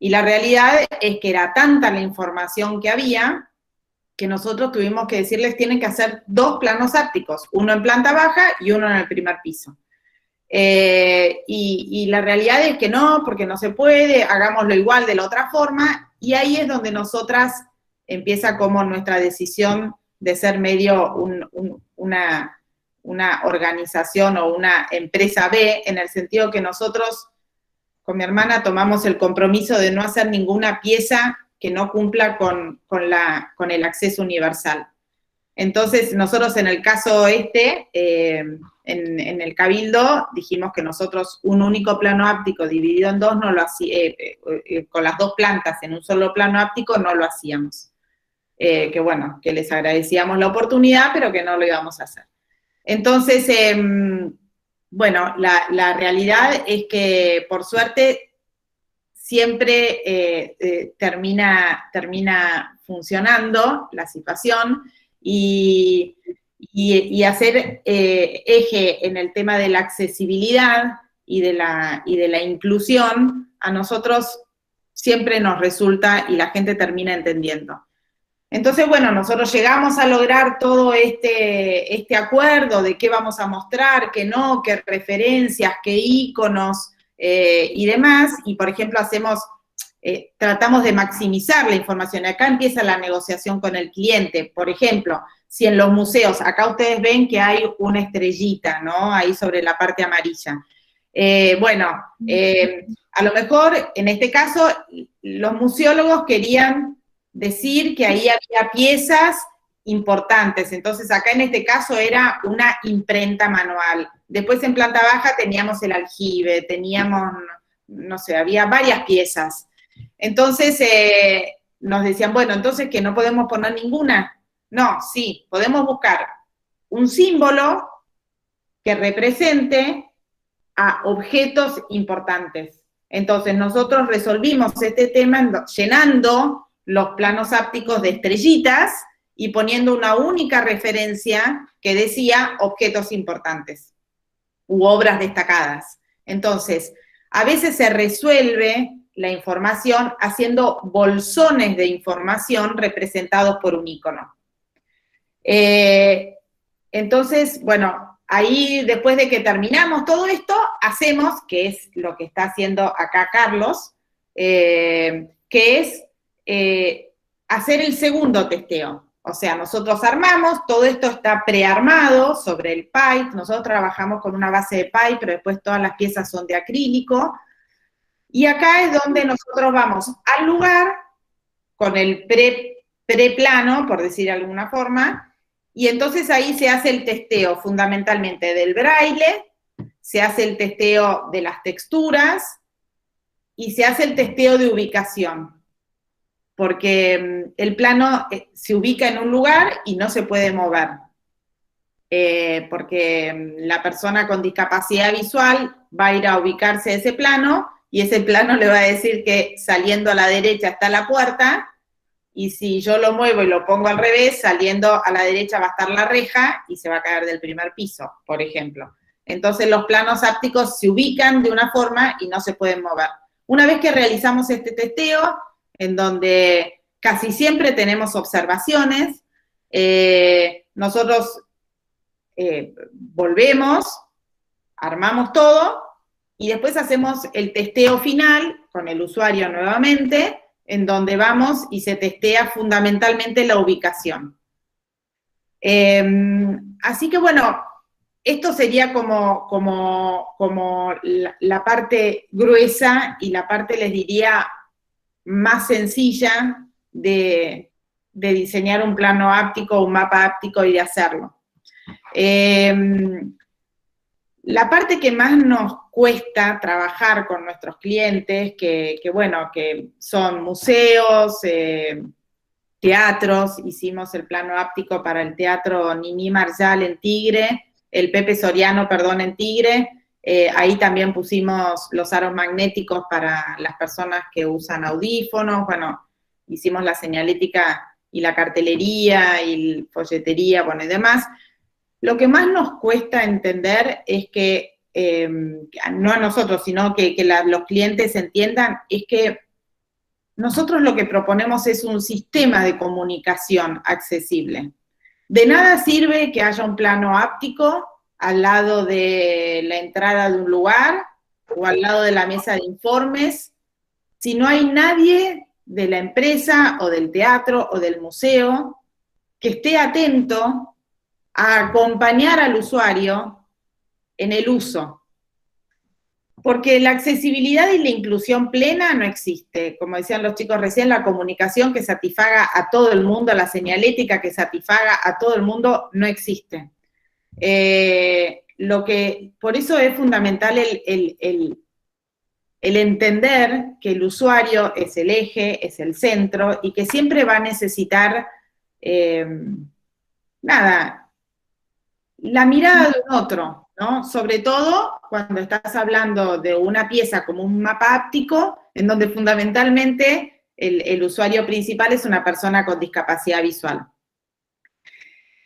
Y la realidad es que era tanta la información que había, que nosotros tuvimos que decirles, tienen que hacer 2 planos ápticos, uno en planta baja y uno en el primer piso. Y la realidad es que no, porque no se puede, hagámoslo igual de la otra forma, y ahí es donde nosotras empieza como nuestra decisión de ser medio una organización o una empresa B, en el sentido que nosotros, con mi hermana, tomamos el compromiso de no hacer ninguna pieza que no cumpla con el acceso universal. Entonces, nosotros en el caso en el Cabildo, dijimos que nosotros un único plano áptico dividido en 2, no lo con las 2 plantas en un solo plano áptico, no lo hacíamos. Que bueno, que les agradecíamos la oportunidad, pero que no lo íbamos a hacer. Entonces, bueno, la realidad es que, por suerte, siempre termina funcionando la situación y hacer eje en el tema de la accesibilidad y de la inclusión, a nosotros siempre nos resulta y la gente termina entendiendo. Entonces, bueno, nosotros llegamos a lograr todo este acuerdo de qué vamos a mostrar, qué no, qué referencias, qué íconos y demás, y por ejemplo tratamos de maximizar la información. Acá empieza la negociación con el cliente. Por ejemplo, si en los museos, acá ustedes ven que hay una estrellita, ¿no? Ahí sobre la parte amarilla. A lo mejor, en este caso, los museólogos querían decir que ahí había piezas importantes. Entonces, acá en este caso era una imprenta manual. Después en planta baja teníamos el aljibe, teníamos, no sé, había varias piezas. Entonces, nos decían, bueno, entonces, ¿que no podemos poner ninguna? No, sí, podemos buscar un símbolo que represente a objetos importantes. Entonces, nosotros resolvimos este tema llenando los planos ápticos de estrellitas y poniendo una única referencia que decía objetos importantes u obras destacadas. Entonces, a veces se resuelve la información haciendo bolsones de información representados por un icono. Entonces, bueno, ahí después de que terminamos todo esto, hacemos, que es lo que está haciendo acá Carlos, que es hacer el segundo testeo. O sea, nosotros armamos, todo esto está prearmado sobre el pipe, nosotros trabajamos con una base de pipe, pero después todas las piezas son de acrílico, Y acá es donde nosotros vamos al lugar con el preplano, por decir de alguna forma, y entonces ahí se hace el testeo fundamentalmente del braille, se hace el testeo de las texturas y se hace el testeo de ubicación, porque el plano se ubica en un lugar y no se puede mover, porque la persona con discapacidad visual va a ir a ubicarse a ese plano y ese plano le va a decir que saliendo a la derecha está la puerta, y si yo lo muevo y lo pongo al revés, saliendo a la derecha va a estar la reja y se va a caer del primer piso, por ejemplo. Entonces los planos ápticos se ubican de una forma y no se pueden mover. Una vez que realizamos este testeo, en donde casi siempre tenemos observaciones, nosotros volvemos, armamos todo y después hacemos el testeo final con el usuario nuevamente, en donde vamos y se testea fundamentalmente la ubicación. Así que bueno, esto sería como la parte gruesa y la parte, les diría, más sencilla de diseñar un plano áptico, un mapa áptico y de hacerlo. La parte que más nos cuesta trabajar con nuestros clientes, que son museos, teatros, hicimos el plano áptico para el Teatro Nini Marshall en Tigre, el Pepe Soriano, perdón, en Tigre, ahí también pusimos los aros magnéticos para las personas que usan audífonos, bueno, hicimos la señalética y la cartelería y folletería, bueno, y demás. Lo que más nos cuesta entender es que, no a nosotros, sino que los clientes entiendan, es que nosotros lo que proponemos es un sistema de comunicación accesible. De nada sirve que haya un plano áptico al lado de la entrada de un lugar o al lado de la mesa de informes, si no hay nadie de la empresa o del teatro o del museo que esté atento a acompañar al usuario en el uso. Porque la accesibilidad y la inclusión plena no existe. Como decían los chicos recién, la comunicación que satisfaga a todo el mundo, la señalética que satisfaga a todo el mundo, no existe. Por eso es fundamental el entender que el usuario es el eje, es el centro, y que siempre va a necesitar, la mirada de un otro, ¿no? Sobre todo cuando estás hablando de una pieza como un mapa áptico, en donde fundamentalmente el usuario principal es una persona con discapacidad visual.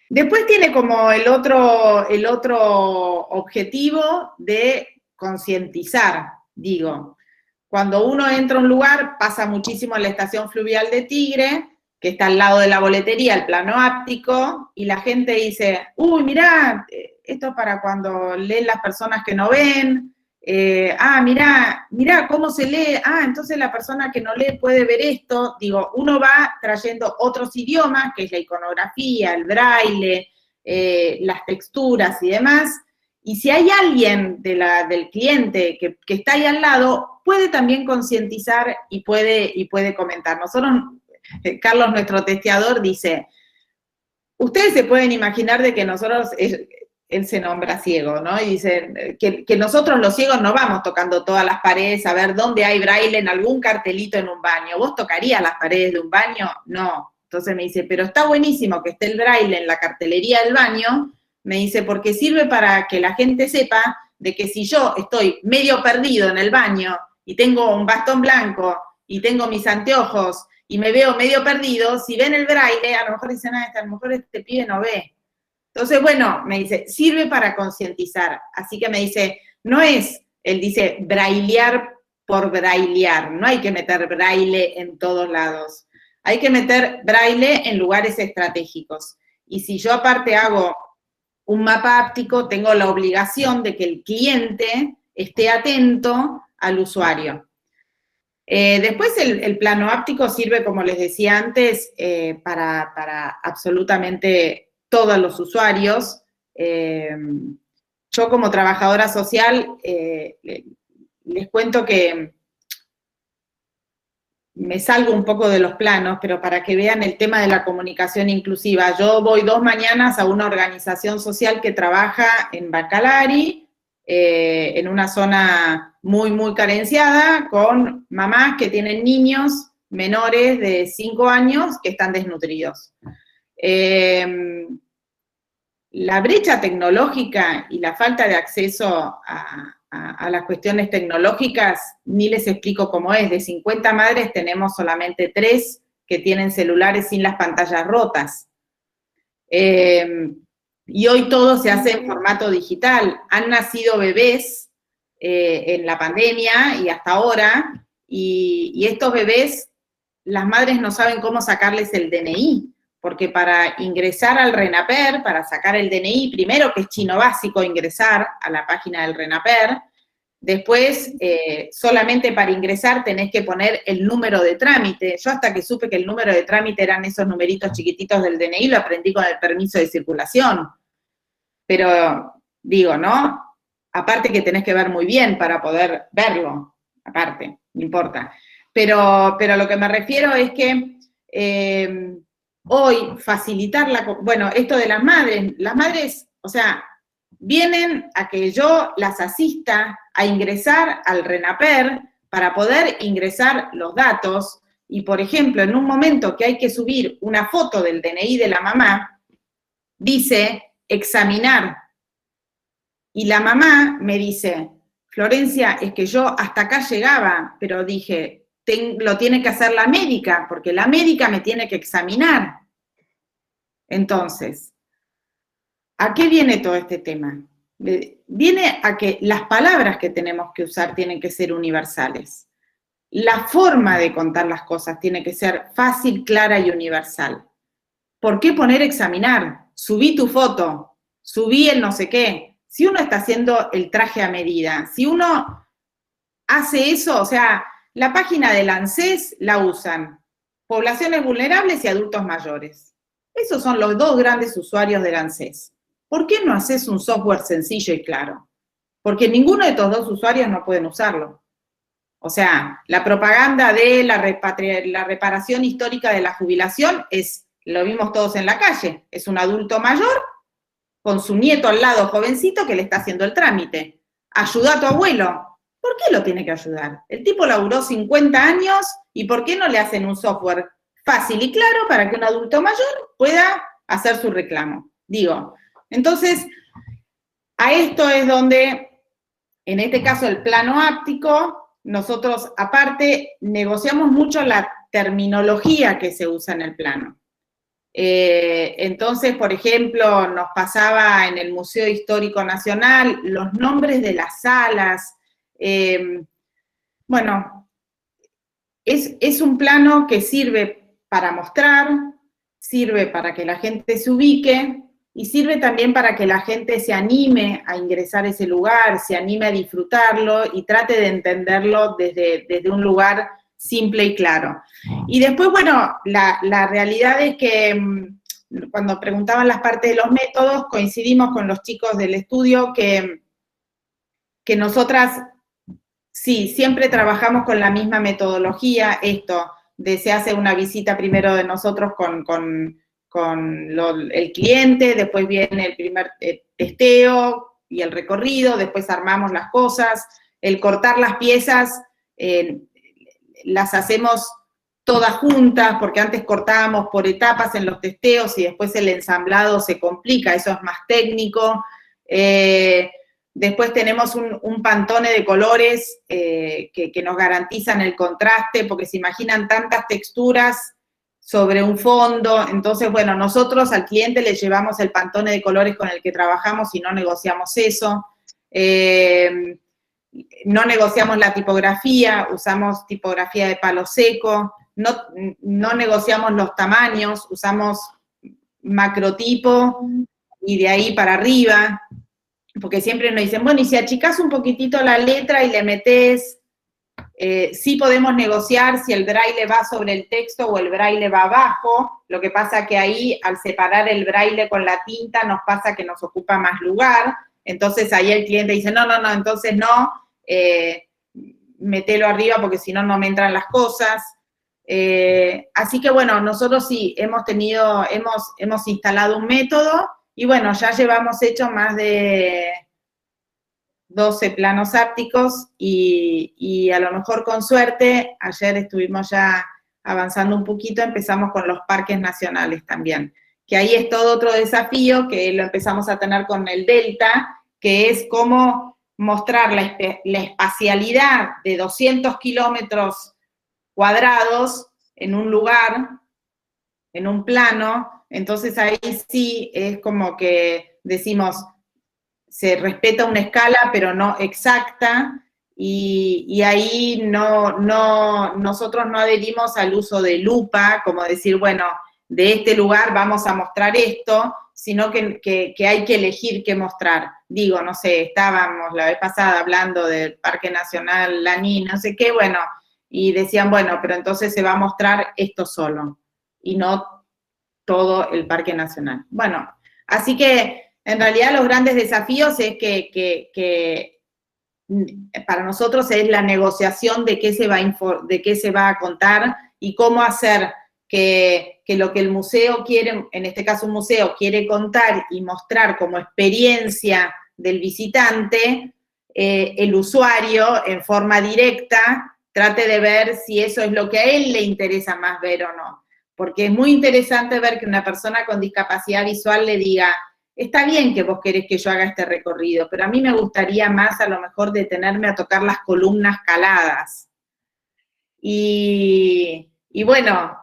Después tiene como el otro objetivo de concientizar, digo. Cuando uno entra a un lugar, pasa muchísimo en la estación fluvial de Tigre, que está al lado de la boletería, el plano áptico, y la gente dice, uy, mirá, esto es para cuando leen las personas que no ven, mirá cómo se lee, entonces la persona que no lee puede ver esto. Digo, uno va trayendo otros idiomas, que es la iconografía, el braille, las texturas y demás, y si hay alguien del cliente que está ahí al lado, puede también concientizar y puede comentar. Nosotros, Carlos, nuestro testeador, dice, ustedes se pueden imaginar de que nosotros, él se nombra ciego, ¿no? Y dice que nosotros los ciegos no vamos tocando todas las paredes a ver dónde hay braille en algún cartelito en un baño. ¿Vos tocarías las paredes de un baño? No. Entonces me dice, pero está buenísimo que esté el braille en la cartelería del baño, me dice, porque sirve para que la gente sepa de que si yo estoy medio perdido en el baño y tengo un bastón blanco y tengo mis anteojos y me veo medio perdido, si ven el braille, a lo mejor dicen, a lo mejor este pibe no ve. Entonces, bueno, me dice, sirve para concientizar. Así que me dice, no es, él dice, brailear por brailear, no hay que meter braille en todos lados. Hay que meter braille en lugares estratégicos. Y si yo aparte hago un mapa áptico, tengo la obligación de que el cliente esté atento al usuario. Después el plano áptico sirve, como les decía antes, para absolutamente todos los usuarios. Yo como trabajadora social les cuento que me salgo un poco de los planos, pero para que vean el tema de la comunicación inclusiva. Yo voy 2 mañanas a una organización social que trabaja en Bacalari, en una zona muy, muy carenciada, con mamás que tienen niños menores de 5 años que están desnutridos. La brecha tecnológica y la falta de acceso a las cuestiones tecnológicas, ni les explico cómo es. De 50 madres tenemos solamente 3 que tienen celulares sin las pantallas rotas. Y hoy todo se hace en formato digital. Han nacido bebés en la pandemia y hasta ahora, y estos bebés, las madres no saben cómo sacarles el DNI, porque para ingresar al RENAPER, para sacar el DNI, primero que es chino básico ingresar a la página del RENAPER, después solamente para ingresar tenés que poner el número de trámite. Yo hasta que supe que el número de trámite eran esos numeritos chiquititos del DNI, lo aprendí con el permiso de circulación. Pero digo, ¿no? Aparte que tenés que ver muy bien para poder verlo, aparte, no importa. Pero lo que me refiero es que hoy facilitar bueno, esto de las madres, o sea, vienen a que yo las asista a ingresar al RENAPER para poder ingresar los datos, y por ejemplo, en un momento que hay que subir una foto del DNI de la mamá, dice examinar, y la mamá me dice, Florencia, es que yo hasta acá llegaba, pero dije, lo tiene que hacer la médica, porque la médica me tiene que examinar. Entonces, ¿a qué viene todo este tema? Viene a que las palabras que tenemos que usar tienen que ser universales. La forma de contar las cosas tiene que ser fácil, clara y universal. ¿Por qué poner examinar? Subí tu foto, subí el no sé qué. Si uno está haciendo el traje a medida, si uno hace eso, o sea, la página del ANSES la usan poblaciones vulnerables y adultos mayores. Esos son los 2 grandes usuarios del ANSES. ¿Por qué no haces un software sencillo y claro? Porque ninguno de estos 2 usuarios no pueden usarlo. O sea, la propaganda de la reparación histórica de la jubilación lo vimos todos en la calle, es un adulto mayor con su nieto al lado jovencito que le está haciendo el trámite. Ayuda a tu abuelo. ¿Por qué lo tiene que ayudar? El tipo laburó 50 años y ¿por qué no le hacen un software fácil y claro para que un adulto mayor pueda hacer su reclamo? Digo, entonces, a esto es donde, en este caso, el plano áptico, nosotros, aparte, negociamos mucho la terminología que se usa en el plano. Entonces, por ejemplo, nos pasaba en el Museo Histórico Nacional los nombres de las salas. Bueno, es un plano que sirve para mostrar, sirve para que la gente se ubique y sirve también para que la gente se anime a ingresar a ese lugar, se anime a disfrutarlo y trate de entenderlo desde un lugar simple y claro. Y después, bueno, la realidad es que cuando preguntaban las partes de los métodos, coincidimos con los chicos del estudio que nosotras, sí, siempre trabajamos con la misma metodología, se hace una visita primero de nosotros con el cliente, después viene el primer testeo y el recorrido, después armamos las cosas, el cortar las piezas, las hacemos todas juntas, porque antes cortábamos por etapas en los testeos y después el ensamblado se complica, eso es más técnico. Después tenemos un pantone de colores que nos garantizan el contraste, porque se imaginan tantas texturas sobre un fondo. Entonces, bueno, nosotros al cliente le llevamos el pantone de colores con el que trabajamos y no negociamos eso. No negociamos la tipografía, usamos tipografía de palo seco, no negociamos los tamaños, usamos macrotipo y de ahí para arriba, porque siempre nos dicen, bueno, y si achicás un poquitito la letra y le metés, sí podemos negociar si el braille va sobre el texto o el braille va abajo, lo que pasa que ahí, al separar el braille con la tinta, nos pasa que nos ocupa más lugar, entonces ahí el cliente dice, no, entonces no, metelo arriba porque si no, no me entran las cosas. Así que bueno, nosotros sí hemos instalado un método y bueno, ya llevamos hecho más de 12 planos ápticos y a lo mejor con suerte, ayer estuvimos ya avanzando un poquito, empezamos con los parques nacionales también, que ahí es todo otro desafío que lo empezamos a tener con el Delta, que es cómo mostrar la espacialidad de 200 kilómetros cuadrados en un lugar, en un plano. Entonces ahí sí es como que decimos, se respeta una escala, pero no exacta, y ahí nosotros no adherimos al uso de lupa, como decir, bueno, de este lugar vamos a mostrar esto, sino que hay que elegir qué mostrar. Digo, no sé, estábamos la vez pasada hablando del Parque Nacional Lanín, no sé qué, bueno, y decían, bueno, pero entonces se va a mostrar esto solo, y no todo el Parque Nacional. Bueno, así que en realidad los grandes desafíos es que para nosotros es la negociación de qué se va a contar y cómo hacer que lo que el museo quiere, en este caso un museo, quiere contar y mostrar como experiencia del visitante, el usuario en forma directa trate de ver si eso es lo que a él le interesa más ver o no. Porque es muy interesante ver que una persona con discapacidad visual le diga, está bien que vos querés que yo haga este recorrido, pero a mí me gustaría más a lo mejor detenerme a tocar las columnas caladas. Y bueno,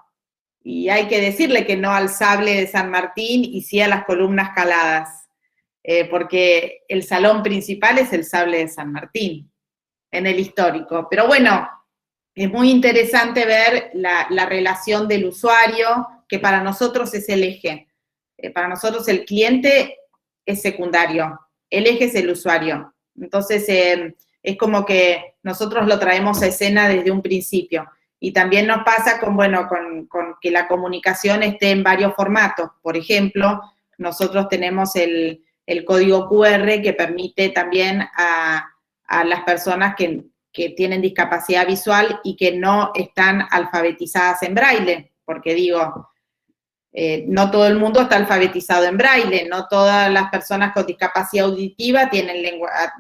y hay que decirle que no al sable de San Martín y sí a las columnas caladas, porque el salón principal es el sable de San Martín, en el histórico. Pero bueno, es muy interesante ver la relación del usuario, que para nosotros es el eje. Para nosotros el cliente es secundario, el eje es el usuario. Entonces, es como que nosotros lo traemos a escena desde un principio. Y también nos pasa con que la comunicación esté en varios formatos. Por ejemplo, nosotros tenemos el código QR que permite también a las personas que tienen discapacidad visual y que no están alfabetizadas en braille, porque digo, no todo el mundo está alfabetizado en braille, no todas las personas con discapacidad auditiva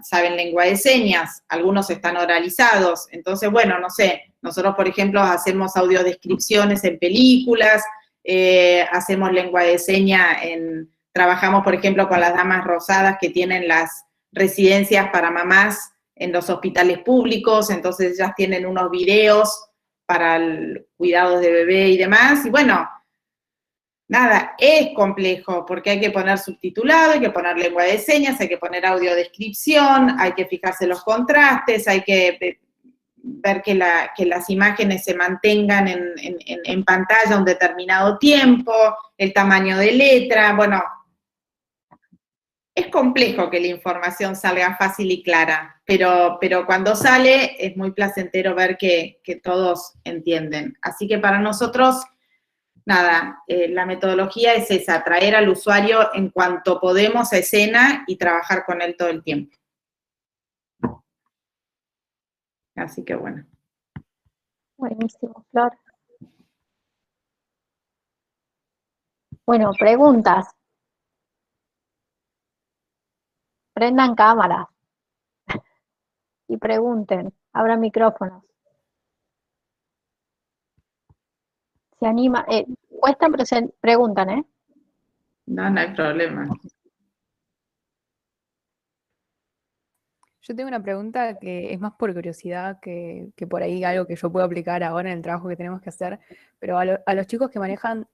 saben lengua de señas, algunos están oralizados. Entonces, bueno, no sé, nosotros, por ejemplo, hacemos audiodescripciones en películas, hacemos lengua de señas trabajamos, por ejemplo, con las damas rosadas que tienen las residencias para mamás en los hospitales públicos, entonces ellas tienen unos videos para cuidados de bebé y demás, y bueno, nada, es complejo, porque hay que poner subtitulado, hay que poner lengua de señas, hay que poner audiodescripción, hay que fijarse los contrastes, hay que ver que las imágenes se mantengan en pantalla un determinado tiempo, el tamaño de letra, bueno, es complejo que la información salga fácil y clara, pero cuando sale es muy placentero ver que todos entienden. Así que para nosotros, nada, la metodología es esa, traer al usuario en cuanto podemos a escena y trabajar con él todo el tiempo. Así que bueno. Buenísimo, Flor. Bueno, preguntas. Prendan cámaras y pregunten, abran micrófonos. Se anima, cuestan, pero se preguntan, ¿eh? No hay problema. Yo tengo una pregunta que es más por curiosidad que por ahí algo que yo puedo aplicar ahora en el trabajo que tenemos que hacer, pero a los chicos que manejan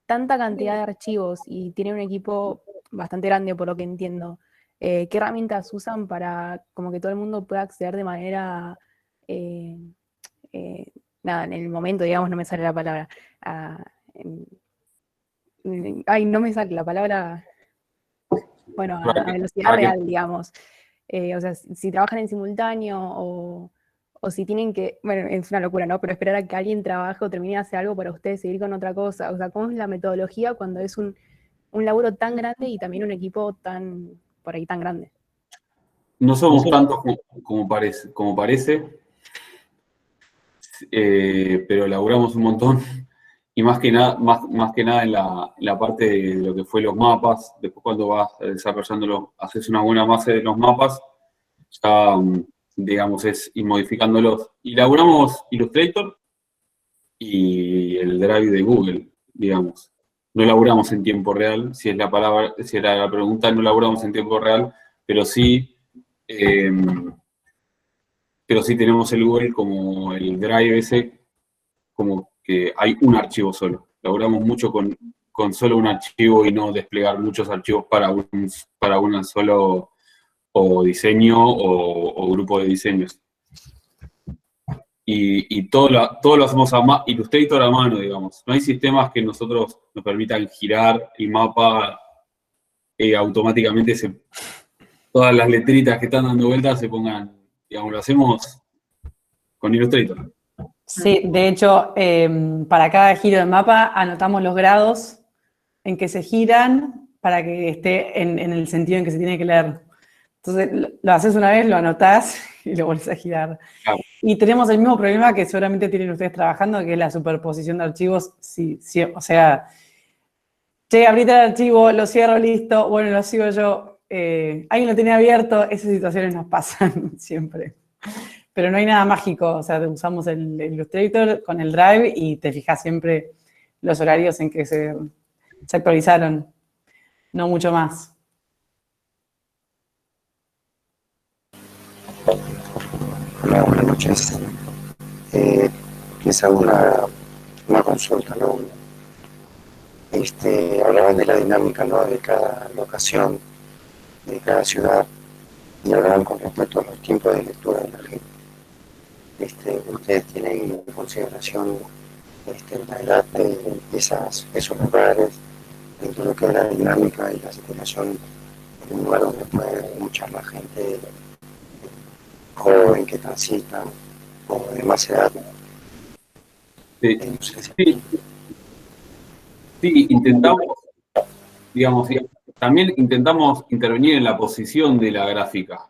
tanta cantidad de archivos y tienen un equipo bastante grande por lo que entiendo, ¿qué herramientas usan para como que todo el mundo pueda acceder de manera, nada, en el momento, digamos, no me sale la palabra, no me sale la palabra, bueno, a velocidad real, digamos. O sea, si trabajan en simultáneo o si tienen que, bueno, es una locura, ¿no? Pero esperar a que alguien trabaje o termine de hacer algo para ustedes seguir con otra cosa. O sea, ¿cómo es la metodología cuando es un laburo tan grande y también un equipo por ahí tan grande? No somos tantos como parece. pero laburamos un montón. Y más que nada en la parte de lo que fue los mapas. Después cuando vas desarrollándolo, haces una buena base de los mapas, ya, digamos, es ir modificándolos. Y laburamos Illustrator y el Drive de Google, digamos. No laburamos en tiempo real, si era la pregunta, no laburamos en tiempo real, pero sí tenemos el Google como el Drive ese, como que hay un archivo solo. Laburamos mucho con solo un archivo y no desplegar muchos archivos para un solo o diseño o grupo de diseños. Y todo lo hacemos Illustrator a mano, digamos. No hay sistemas que nos permitan girar el mapa automáticamente, todas las letritas que están dando vueltas se pongan, digamos, lo hacemos con Illustrator. Sí, de hecho, para cada giro del mapa anotamos los grados en que se giran para que esté en el sentido en que se tiene que leer. Entonces, lo haces una vez, lo anotás y lo volvés a girar. Claro. Y tenemos el mismo problema que seguramente tienen ustedes trabajando, que es la superposición de archivos. Sí, o sea, che, abrite el archivo, lo cierro, listo, bueno, lo sigo yo. Alguien lo tiene abierto, esas situaciones nos pasan siempre. Pero no hay nada mágico, o sea, usamos el Illustrator con el Drive y te fijas siempre los horarios en que se actualizaron, no mucho más. Hola, buenas noches. Les hago una consulta, ¿no? Hablaban de la dinámica, ¿no?, de cada locación, de cada ciudad, y hablaban con respecto a los tiempos de lectura de la gente. ¿Ustedes tienen en consideración la edad de esos lugares, dentro de lo que es la dinámica y la situación en un lugar donde puede haber mucha más gente joven que transita o de más edad? Sí, intentamos, digamos, también intentamos intervenir en la posición de la gráfica,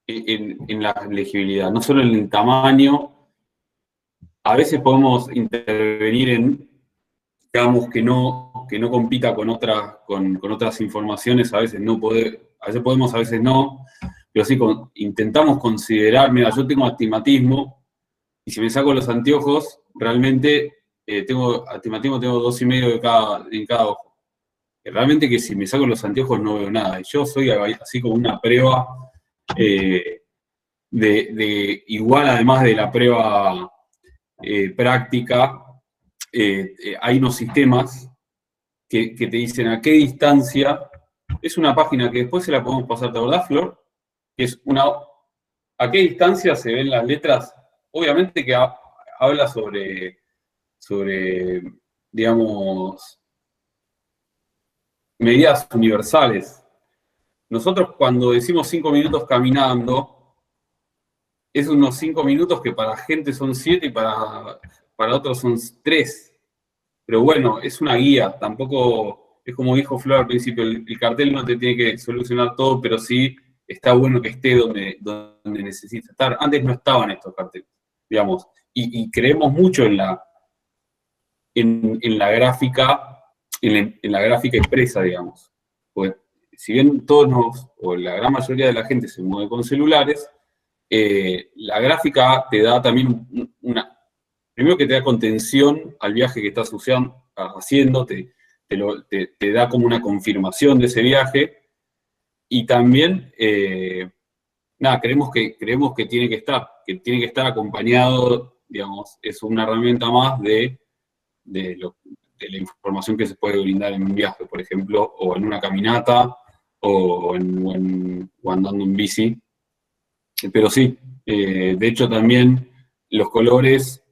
en la legibilidad, no solo en el tamaño. A veces podemos intervenir en, digamos, que no compita con otras informaciones, a veces podemos, a veces no, pero sí intentamos considerar. Mira, yo tengo astigmatismo, y si me saco los anteojos, realmente tengo astigmatismo, tengo 2,5 en cada ojo. Realmente que si me saco los anteojos no veo nada. Y yo soy así como una prueba igual, además de la prueba práctica, hay unos sistemas que te dicen a qué distancia. Es una página que después se la podemos pasar, ¿te acordás, Flor? Que es a qué distancia se ven las letras. Obviamente que habla sobre, digamos, medidas universales. Nosotros cuando decimos 5 minutos caminando, es unos 5 minutos que para gente son 7 y para otros son 3. Pero bueno, es una guía, tampoco es como dijo Flor al principio, el cartel no te tiene que solucionar todo, pero sí está bueno que esté donde necesita estar. Antes no estaban estos carteles, digamos, y creemos mucho en la gráfica, en la gráfica impresa, digamos. Pues, si bien o la gran mayoría de la gente se mueve con celulares, la gráfica te da también primero que te da contención al viaje que estás haciendo, te da como una confirmación de ese viaje, y también, creemos que tiene que estar acompañado, digamos, es una herramienta más de la información que se puede brindar en un viaje, por ejemplo, o en una caminata, o andando en bici. Pero sí, de hecho también los colores,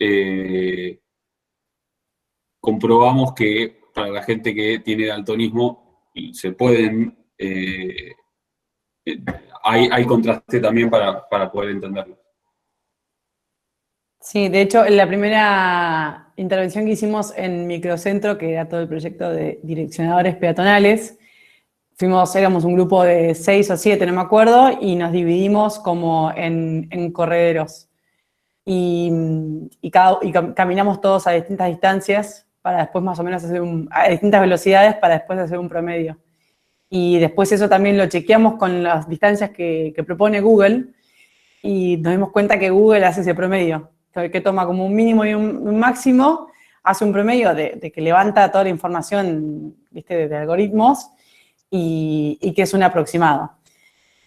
comprobamos que para la gente que tiene daltonismo se pueden, hay contraste también para poder entenderlo. Sí, de hecho, en la primera intervención que hicimos en Microcentro, que era todo el proyecto de direccionadores peatonales, éramos un grupo de 6 o 7, no me acuerdo, y nos dividimos como en correderos. caminamos todos a distintas distancias para después más o menos hacer a distintas velocidades para después hacer un promedio. Y después eso también lo chequeamos con las distancias que propone Google y nos dimos cuenta que Google hace ese promedio, que toma como un mínimo y un máximo, hace un promedio de que levanta toda la información, ¿viste?, de algoritmos y que es un aproximado.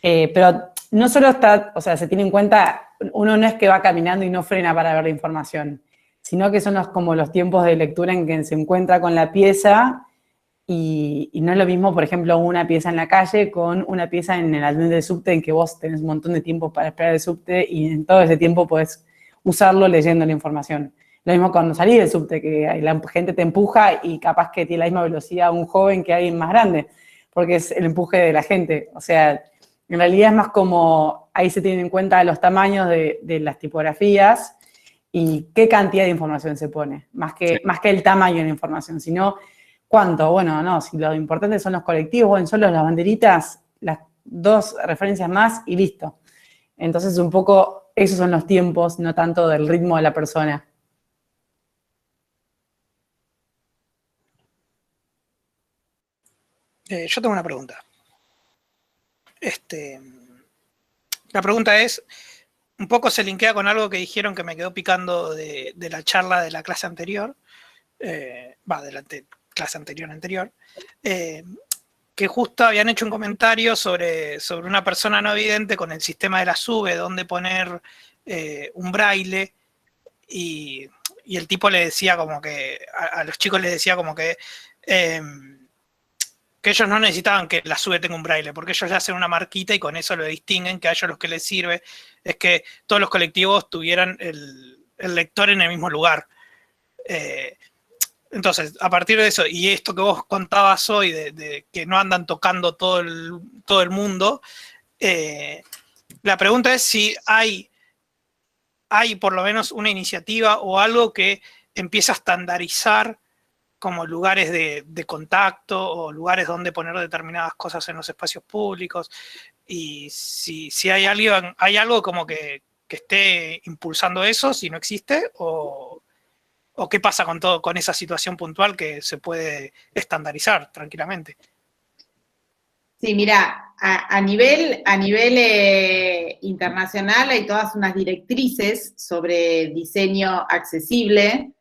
Pero no solo está, o sea, se tiene en cuenta, uno no es que va caminando y no frena para ver la información, sino que son como los tiempos de lectura en que se encuentra con la pieza y no es lo mismo, por ejemplo, una pieza en la calle con una pieza en el andén del subte en que vos tenés un montón de tiempo para esperar el subte y en todo ese tiempo podés usarlo leyendo la información. Lo mismo cuando salís del subte, que la gente te empuja y capaz que tiene la misma velocidad un joven que alguien más grande, porque es el empuje de la gente. O sea, en realidad es más como, ahí se tienen en cuenta los tamaños de las tipografías y qué cantidad de información se pone, más que el tamaño de la información, sino cuánto. Bueno, no, si lo importante son los colectivos, bueno, solo las banderitas, las 2 referencias más y listo. Entonces, un poco, esos son los tiempos, no tanto del ritmo de la persona. Yo tengo una pregunta. La pregunta es, un poco se linkea con algo que dijeron que me quedó picando de la charla de la clase anterior, de la clase anterior, que justo habían hecho un comentario sobre una persona no vidente con el sistema de la SUBE, donde poner un braille, y el tipo le decía como que, a los chicos les decía como que ellos no necesitaban que la SUBE tenga un braille, porque ellos ya hacen una marquita y con eso lo distinguen, que a ellos lo que les sirve es que todos los colectivos tuvieran el lector en el mismo lugar. Entonces, a partir de eso, y esto que vos contabas hoy, de que no andan tocando todo el mundo, la pregunta es si hay por lo menos una iniciativa o algo que empieza a estandarizar como lugares de contacto o lugares donde poner determinadas cosas en los espacios públicos, y si hay algo como que esté impulsando eso, si no existe, o qué pasa con esa situación puntual que se puede estandarizar tranquilamente. Sí, mira, a nivel internacional hay todas unas directrices sobre diseño accesible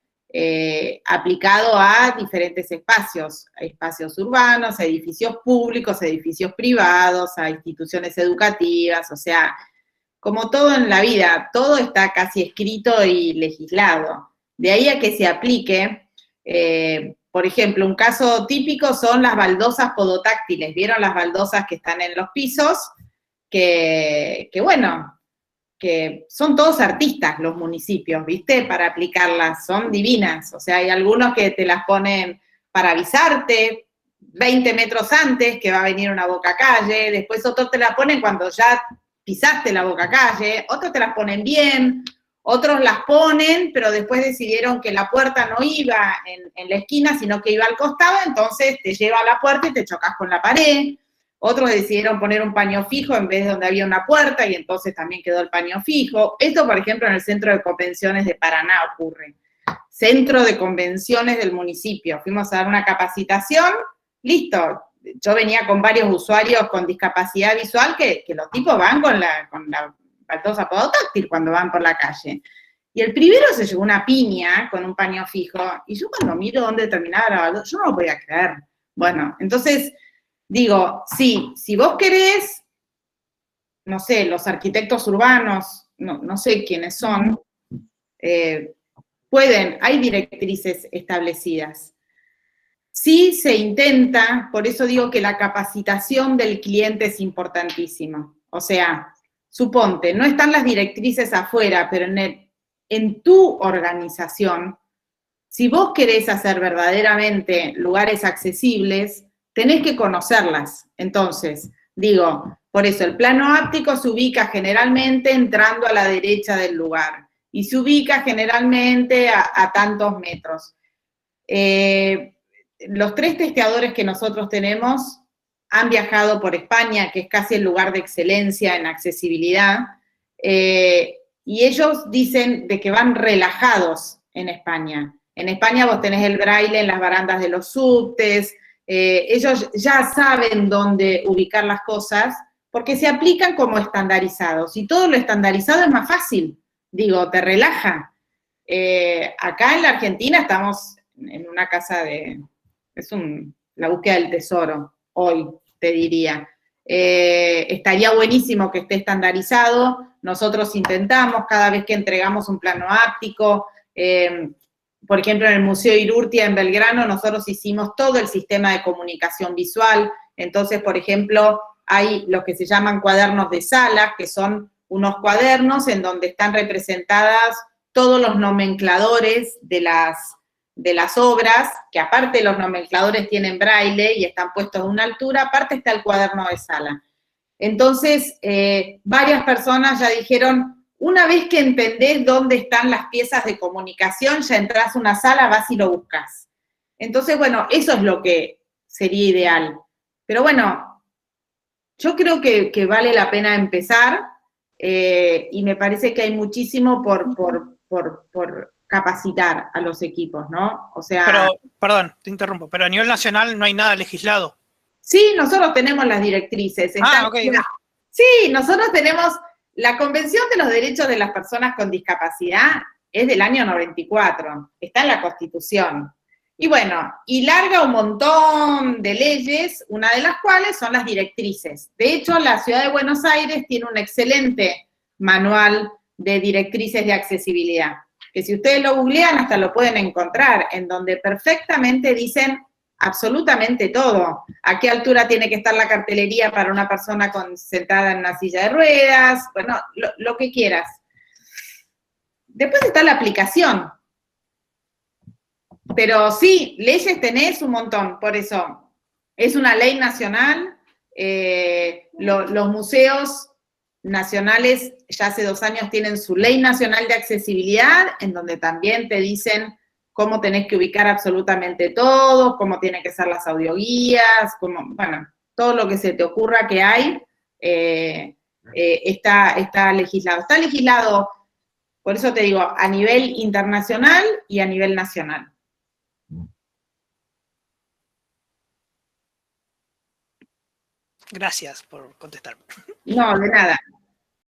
aplicado a diferentes espacios urbanos, a edificios públicos, a edificios privados, a instituciones educativas, o sea, como todo en la vida, todo está casi escrito y legislado. De ahí a que se aplique, por ejemplo, un caso típico son las baldosas podotáctiles. ¿Vieron las baldosas que están en los pisos? Que son todos artistas los municipios, ¿viste? Para aplicarlas, son divinas. O sea, hay algunos que te las ponen para avisarte 20 metros antes que va a venir una bocacalle, después otros te la ponen cuando ya pisaste la bocacalle, otros te las ponen bien, otros las ponen, pero después decidieron que la puerta no iba en la esquina, sino que iba al costado, entonces te lleva a la puerta y te chocas con la pared. Otros decidieron poner un paño fijo en vez de donde había una puerta y entonces también quedó el paño fijo. Esto, por ejemplo, en el Centro de Convenciones de Paraná ocurre. Centro de Convenciones del municipio. Fuimos a dar una capacitación, listo. Yo venía con varios usuarios con discapacidad visual que los tipos van con la baldosa podotáctil cuando van por la calle. Y el primero se llevó una piña con un paño fijo, y yo cuando miro dónde terminaba la baldosa, yo no lo podía creer. Bueno, entonces, digo, sí, si vos querés, no sé, los arquitectos urbanos, no sé quiénes son, hay directrices establecidas. Sí se intenta, por eso digo que la capacitación del cliente es importantísima. O sea, suponte, no están las directrices afuera, pero en tu organización, si vos querés hacer verdaderamente lugares accesibles, tenés que conocerlas. Entonces, digo, por eso el plano áptico se ubica generalmente entrando a la derecha del lugar y se ubica generalmente a tantos metros. Los 3 testeadores que nosotros tenemos han viajado por España, que es casi el lugar de excelencia en accesibilidad, y ellos dicen de que van relajados en España. En España vos tenés el braille en las barandas de los subtes, ellos ya saben dónde ubicar las cosas, porque se aplican como estandarizados, y todo lo estandarizado es más fácil, digo, te relaja. Acá en la Argentina estamos en una casa la búsqueda del tesoro, hoy te diría. Estaría buenísimo que esté estandarizado, nosotros intentamos cada vez que entregamos un plano áptico, por ejemplo, en el Museo Irurtia en Belgrano nosotros hicimos todo el sistema de comunicación visual, entonces, por ejemplo, hay los que se llaman cuadernos de sala, que son unos cuadernos en donde están representadas todos los nomencladores de las obras, que aparte los nomencladores tienen braille y están puestos a una altura, aparte está el cuaderno de sala. Entonces, varias personas ya dijeron, una vez que entendés dónde están las piezas de comunicación, ya entras a una sala, vas y lo buscas. Entonces, bueno, eso es lo que sería ideal. Pero bueno, yo creo que vale la pena empezar, y me parece que hay muchísimo por capacitar a los equipos, ¿no? O sea... Pero, perdón, te interrumpo, pero a nivel nacional no hay nada legislado. Sí, nosotros tenemos las directrices. Ok. Sí, nosotros tenemos la Convención de los Derechos de las Personas con Discapacidad, es del año 94, está en la Constitución. Y bueno, y larga un montón de leyes, una de las cuales son las directrices. De hecho, la Ciudad de Buenos Aires tiene un excelente manual de directrices de accesibilidad, que si ustedes lo googlean hasta lo pueden encontrar, en donde perfectamente dicen absolutamente todo. ¿A qué altura tiene que estar la cartelería para una persona sentada en una silla de ruedas? Bueno, lo que quieras. Después está la aplicación. Pero sí, leyes tenés un montón, por eso. Es una ley nacional. Los museos nacionales ya hace 2 años tienen su ley nacional de accesibilidad, en donde también te dicen cómo tenés que ubicar absolutamente todo, cómo tienen que ser las audioguías, bueno, todo lo que se te ocurra que hay, está legislado. Está legislado, por eso te digo, a nivel internacional y a nivel nacional. Gracias por contestarme. No, de nada.